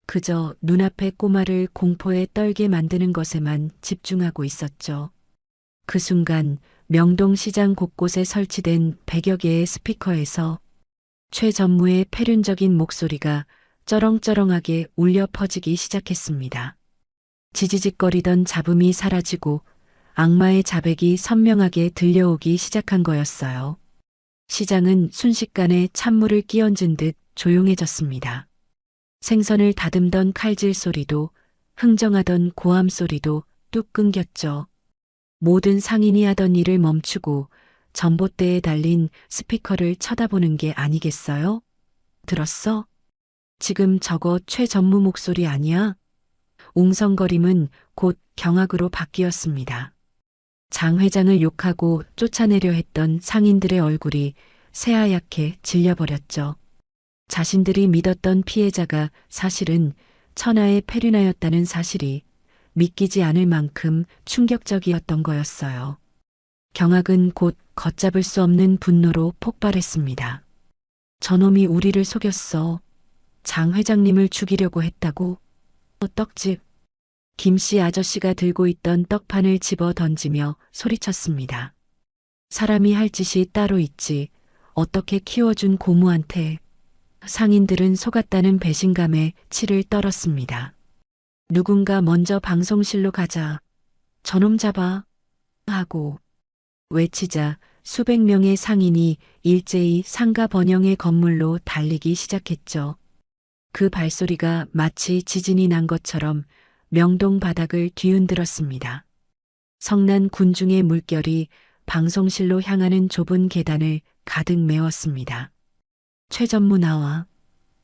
S2: 그저 눈앞의 꼬마를 공포에 떨게 만드는 것에만 집중하고 있었죠. 그 순간 명동시장 곳곳에 설치된 100여 개의 스피커에서 최 전무의 패륜적인 목소리가 쩌렁쩌렁하게 울려 퍼지기 시작했습니다. 지지직거리던 잡음이 사라지고 악마의 자백이 선명하게 들려오기 시작한 거였어요. 시장은 순식간에 찬물을 끼얹은 듯 조용해졌습니다. 생선을 다듬던 칼질 소리도 흥정하던 고함 소리도 뚝 끊겼죠. 모든 상인이 하던 일을 멈추고 전봇대에 달린 스피커를 쳐다보는 게 아니겠어요? 들었어? 지금 저거 최 전무 목소리 아니야? 웅성거림은 곧 경악으로 바뀌었습니다. 장 회장을 욕하고 쫓아내려 했던 상인들의 얼굴이 새하얗게 질려버렸죠. 자신들이 믿었던 피해자가 사실은 천하의 페류나였다는 사실이 믿기지 않을 만큼 충격적이었던 거였어요. 경악은 곧 걷잡을 수 없는 분노로 폭발했습니다. 저놈이 우리를 속였어. 장 회장님을 죽이려고 했다고? 떡집. 김씨 아저씨가 들고 있던 떡판을 집어 던지며 소리쳤습니다. 사람이 할 짓이 따로 있지. 어떻게 키워준 고모한테. 상인들은 속았다는 배신감에 치를 떨었습니다. 누군가 먼저 방송실로 가자. 저놈 잡아. 하고 외치자 수백 명의 상인이 일제히 상가 번영의 건물로 달리기 시작했죠. 그 발소리가 마치 지진이 난 것처럼 명동 바닥을 뒤흔들었습니다. 성난 군중의 물결이 방송실로 향하는 좁은 계단을 가득 메웠습니다. 최 전무 나와.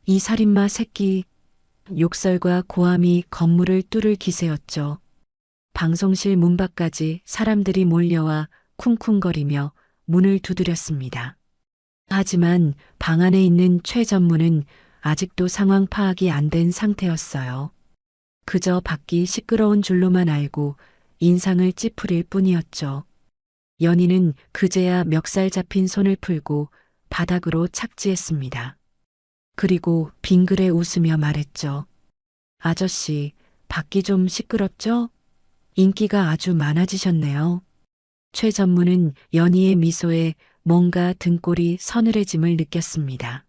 S2: 이 살인마 새끼. 욕설과 고함이 건물을 뚫을 기세였죠. 방송실 문 밖까지 사람들이 몰려와 쿵쿵거리며 문을 두드렸습니다. 하지만 방 안에 있는 최 전무는 아직도 상황 파악이 안 된 상태였어요. 그저 밖이 시끄러운 줄로만 알고 인상을 찌푸릴 뿐이었죠. 연희는 그제야 멱살 잡힌 손을 풀고 바닥으로 착지했습니다. 그리고 빙그레 웃으며 말했죠. 아저씨, 밖이 좀 시끄럽죠? 인기가 아주 많아지셨네요. 최 전무는 연희의 미소에 뭔가 등골이 서늘해짐을 느꼈습니다.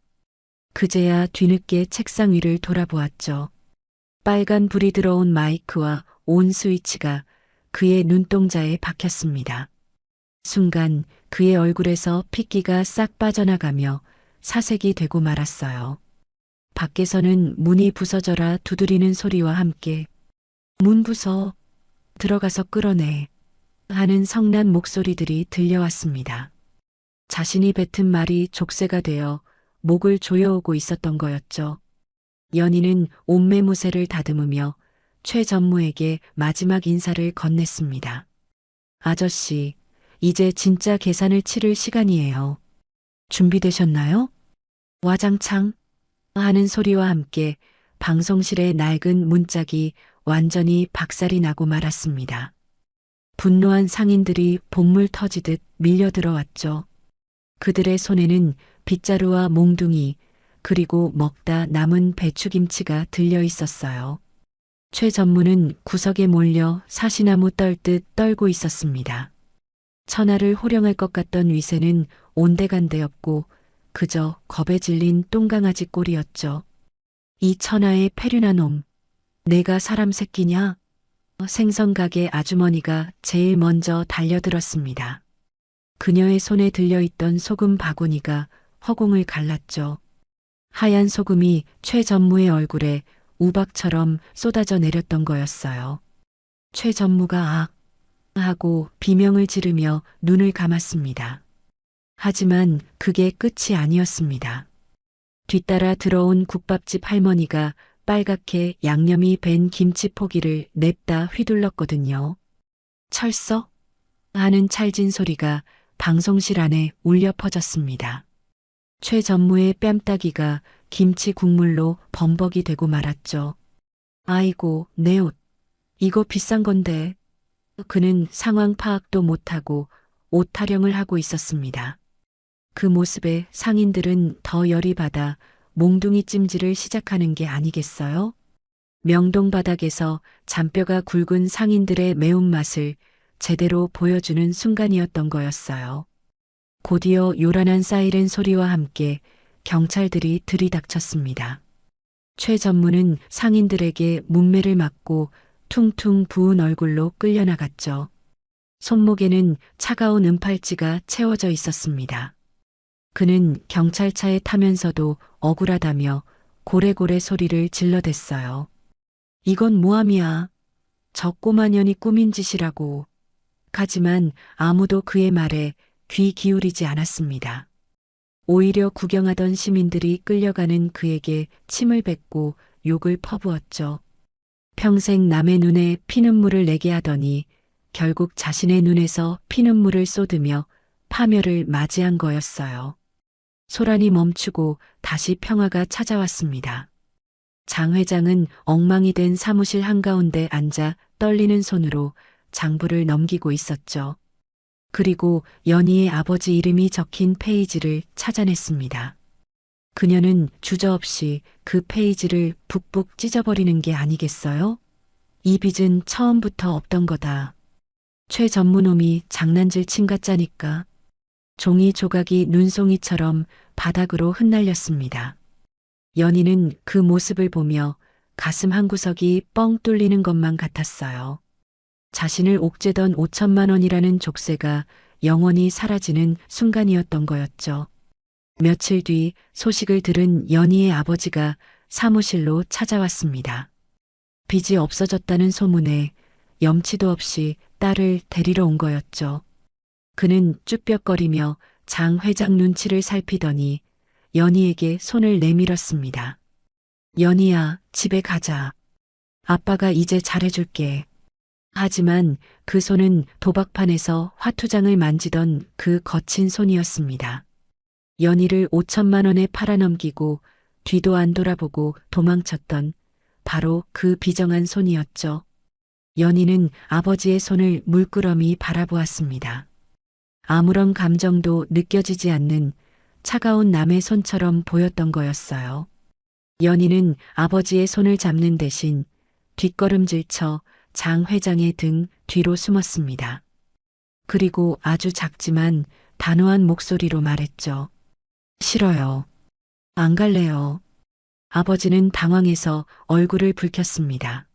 S2: 그제야 뒤늦게 책상 위를 돌아보았죠. 빨간 불이 들어온 마이크와 온 스위치가 그의 눈동자에 박혔습니다. 순간 그의 얼굴에서 핏기가 싹 빠져나가며 사색이 되고 말았어요. 밖에서는 문이 부서져라 두드리는 소리와 함께 문 부서 들어가서 끌어내 하는 성난 목소리들이 들려왔습니다. 자신이 뱉은 말이 족쇄가 되어 목을 조여오고 있었던 거였죠. 연희는 옷매무새를 다듬으며 최 전무에게 마지막 인사를 건넸습니다. 아저씨, 이제 진짜 계산을 치를 시간이에요. 준비되셨나요? 와장창 하는 소리와 함께 방송실의 낡은 문짝이 완전히 박살이 나고 말았습니다. 분노한 상인들이 복물 터지듯 밀려 들어왔죠. 그들의 손에는 빗자루와 몽둥이 그리고 먹다 남은 배추김치가 들려 있었어요. 최 전무는 구석에 몰려 사시나무 떨듯 떨고 있었습니다. 천하를 호령할 것 같던 위세는 온데간데 없고 그저 겁에 질린 똥강아지 꼴이었죠. 이 천하의 패륜한 놈, 내가 사람 새끼냐? 생선가게 아주머니가 제일 먼저 달려들었습니다. 그녀의 손에 들려있던 소금 바구니가 허공을 갈랐죠. 하얀 소금이 최 전무의 얼굴에 우박처럼 쏟아져 내렸던 거였어요. 최 전무가 악 하고 비명을 지르며 눈을 감았습니다. 하지만 그게 끝이 아니었습니다. 뒤따라 들어온 국밥집 할머니가 빨갛게 양념이 밴 김치 포기를 냅다 휘둘렀거든요. 철썩 하는 찰진 소리가 방송실 안에 울려 퍼졌습니다. 최 전무의 뺨따기가 김치 국물로 범벅이 되고 말았죠. 아이고, 내 옷. 이거 비싼 건데. 그는 상황 파악도 못하고 옷 타령을 하고 있었습니다. 그 모습에 상인들은 더 열이 받아 몽둥이 찜질을 시작하는 게 아니겠어요? 명동 바닥에서 잔뼈가 굵은 상인들의 매운맛을 제대로 보여주는 순간이었던 거였어요. 곧이어 요란한 사이렌 소리와 함께 경찰들이 들이닥쳤습니다. 최 전무는 상인들에게 문매를 맞고 퉁퉁 부은 얼굴로 끌려나갔죠. 손목에는 차가운 은팔찌가 채워져 있었습니다. 그는 경찰차에 타면서도 억울하다며 고래고래 소리를 질러댔어요. 이건 모함이야. 저 꼬마년이 꾸민 짓이라고. 하지만 아무도 그의 말에 귀 기울이지 않았습니다. 오히려 구경하던 시민들이 끌려가는 그에게 침을 뱉고 욕을 퍼부었죠. 평생 남의 눈에 피눈물을 내게 하더니 결국 자신의 눈에서 피눈물을 쏟으며 파멸을 맞이한 거였어요. 소란이 멈추고 다시 평화가 찾아왔습니다. 장 회장은 엉망이 된 사무실 한가운데 앉아 떨리는 손으로 장부를 넘기고 있었죠. 그리고 연희의 아버지 이름이 적힌 페이지를 찾아냈습니다. 그녀는 주저없이 그 페이지를 북북 찢어버리는 게 아니겠어요? 이 빚은 처음부터 없던 거다. 최 전무놈이 장난질 친 가짜니까. 종이 조각이 눈송이처럼 바닥으로 흩날렸습니다. 연희는 그 모습을 보며 가슴 한구석이 뻥 뚫리는 것만 같았어요. 자신을 옥죄던 5천만 원이라는 족쇄가 영원히 사라지는 순간이었던 거였죠. 며칠 뒤 소식을 들은 연희의 아버지가 사무실로 찾아왔습니다. 빚이 없어졌다는 소문에 염치도 없이 딸을 데리러 온 거였죠. 그는 쭈뼛거리며 장 회장 눈치를 살피더니 연희에게 손을 내밀었습니다. 연희야, 집에 가자. 아빠가 이제 잘해줄게. 하지만 그 손은 도박판에서 화투장을 만지던 그 거친 손이었습니다. 연희를 5천만 원에 팔아넘기고 뒤도 안 돌아보고 도망쳤던 바로 그 비정한 손이었죠. 연희는 아버지의 손을 물끄러미 바라보았습니다. 아무런 감정도 느껴지지 않는 차가운 남의 손처럼 보였던 거였어요. 연희는 아버지의 손을 잡는 대신 뒷걸음질쳐 장 회장의 등 뒤로 숨었습니다. 그리고 아주 작지만 단호한 목소리로 말했죠. 싫어요. 안 갈래요. 아버지는 당황해서 얼굴을 붉혔습니다.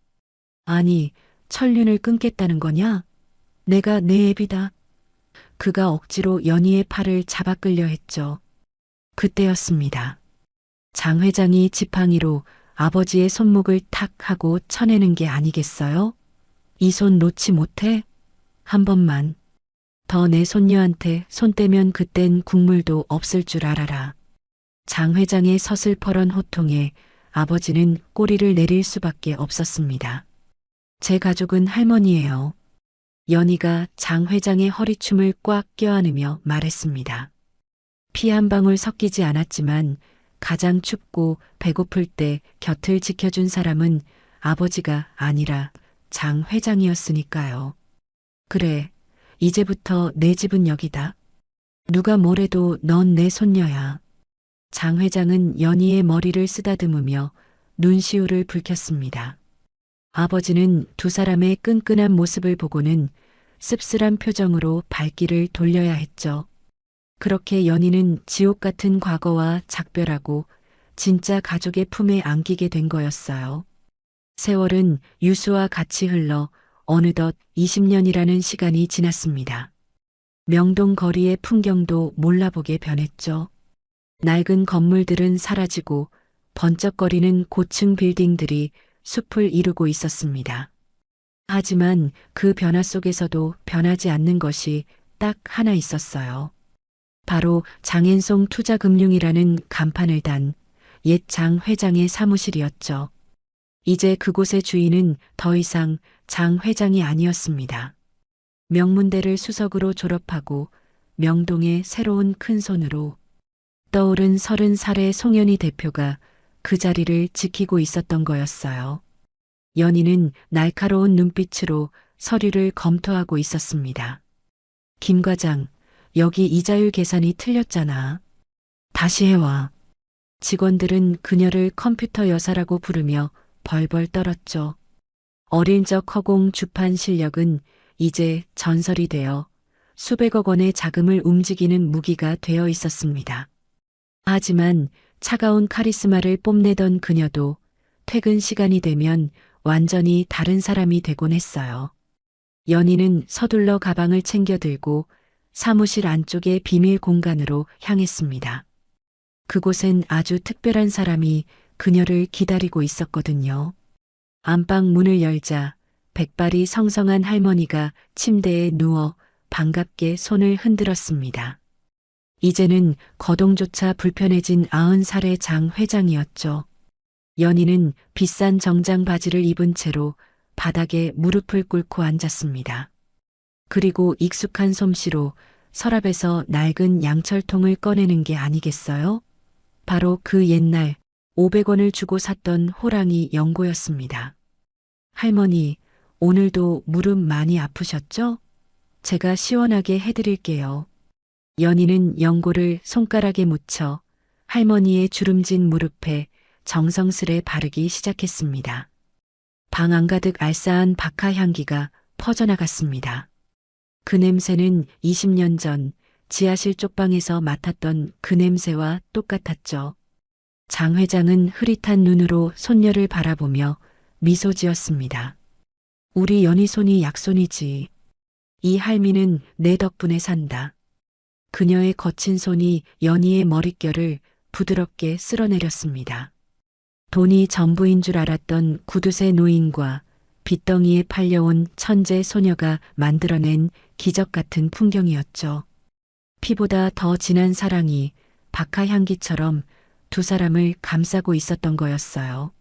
S2: 아니, 천륜을 끊겠다는 거냐? 내가 내 애비다. 그가 억지로 연희의 팔을 잡아 끌려 했죠. 그때였습니다. 장 회장이 지팡이로 아버지의 손목을 탁 하고 쳐내는 게 아니겠어요? 이 손 놓지 못해? 한 번만. 더 내 손녀한테 손 떼면 그땐 국물도 없을 줄 알아라. 장 회장의 서슬퍼런 호통에 아버지는 꼬리를 내릴 수밖에 없었습니다. 제 가족은 할머니예요. 연희가 장 회장의 허리춤을 꽉 껴안으며 말했습니다. 피 한 방울 섞이지 않았지만 가장 춥고 배고플 때 곁을 지켜준 사람은 아버지가 아니라 장 회장이었으니까요. 그래, 이제부터 내 집은 여기다. 누가 뭐래도 넌 내 손녀야. 장 회장은 연희의 머리를 쓰다듬으며 눈시울을 붉혔습니다. 아버지는 두 사람의 끈끈한 모습을 보고는 씁쓸한 표정으로 발길을 돌려야 했죠. 그렇게 연희는 지옥 같은 과거와 작별하고 진짜 가족의 품에 안기게 된 거였어요. 세월은 유수와 같이 흘러 어느덧 20년이라는 시간이 지났습니다. 명동 거리의 풍경도 몰라보게 변했죠. 낡은 건물들은 사라지고 번쩍거리는 고층 빌딩들이 숲을 이루고 있었습니다. 하지만 그 변화 속에서도 변하지 않는 것이 딱 하나 있었어요. 바로 장앤송 투자금융이라는 간판을 단 옛 장 회장의 사무실이었죠. 이제 그곳의 주인은 더 이상 장 회장이 아니었습니다. 명문대를 수석으로 졸업하고 명동의 새로운 큰손으로 떠오른 30살의 송현희 대표가 그 자리를 지키고 있었던 거였어요. 연희는 날카로운 눈빛으로 서류를 검토하고 있었습니다. 김 과장, 여기 이자율 계산이 틀렸잖아. 다시 해와. 직원들은 그녀를 컴퓨터 여사라고 부르며 벌벌 떨었죠. 어릴 적 허공 주판 실력은 이제 전설이 되어 수백억 원의 자금을 움직이는 무기가 되어 있었습니다. 하지만 차가운 카리스마를 뽐내던 그녀도 퇴근 시간이 되면 완전히 다른 사람이 되곤 했어요. 연희는 서둘러 가방을 챙겨 들고 사무실 안쪽의 비밀 공간으로 향했습니다. 그곳엔 아주 특별한 사람이 그녀를 기다리고 있었거든요. 안방 문을 열자 백발이 성성한 할머니가 침대에 누워 반갑게 손을 흔들었습니다. 이제는 거동조차 불편해진 90살의 장 회장이었죠. 연희는 비싼 정장 바지를 입은 채로 바닥에 무릎을 꿇고 앉았습니다. 그리고 익숙한 솜씨로 서랍에서 낡은 양철통을 꺼내는 게 아니겠어요? 바로 그 옛날 500원을 주고 샀던 호랑이 연고였습니다. 할머니, 오늘도 무릎 많이 아프셨죠? 제가 시원하게 해드릴게요. 연희는 연고를 손가락에 묻혀 할머니의 주름진 무릎에 정성스레 바르기 시작했습니다. 방 안가득 알싸한 박하 향기가 퍼져나갔습니다. 그 냄새는 20년 전 지하실 쪽방에서 맡았던 그 냄새와 똑같았죠. 장 회장은 흐릿한 눈으로 손녀를 바라보며 미소 지었습니다. 우리 연희 손이 약손이지. 이 할미는 내 덕분에 산다. 그녀의 거친 손이 연희의 머릿결을 부드럽게 쓸어내렸습니다. 돈이 전부인 줄 알았던 구두쇠 노인과 빚덩이에 팔려온 천재 소녀가 만들어낸 기적 같은 풍경이었죠. 피보다 더 진한 사랑이 박하 향기처럼 두 사람을 감싸고 있었던 거였어요.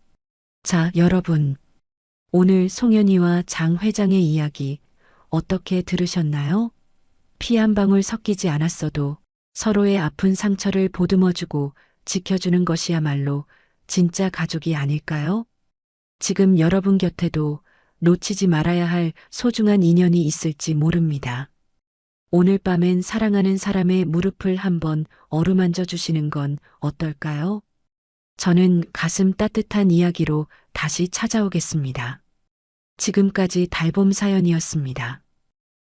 S2: 자, 여러분. 오늘 송현희와 장 회장의 이야기 어떻게 들으셨나요? 피 한 방울 섞이지 않았어도 서로의 아픈 상처를 보듬어주고 지켜주는 것이야말로 진짜 가족이 아닐까요? 지금 여러분 곁에도 놓치지 말아야 할 소중한 인연이 있을지 모릅니다. 오늘 밤엔 사랑하는 사람의 무릎을 한번 어루만져 주시는 건 어떨까요? 저는 가슴 따뜻한 이야기로 다시 찾아오겠습니다. 지금까지 달봄 사연이었습니다.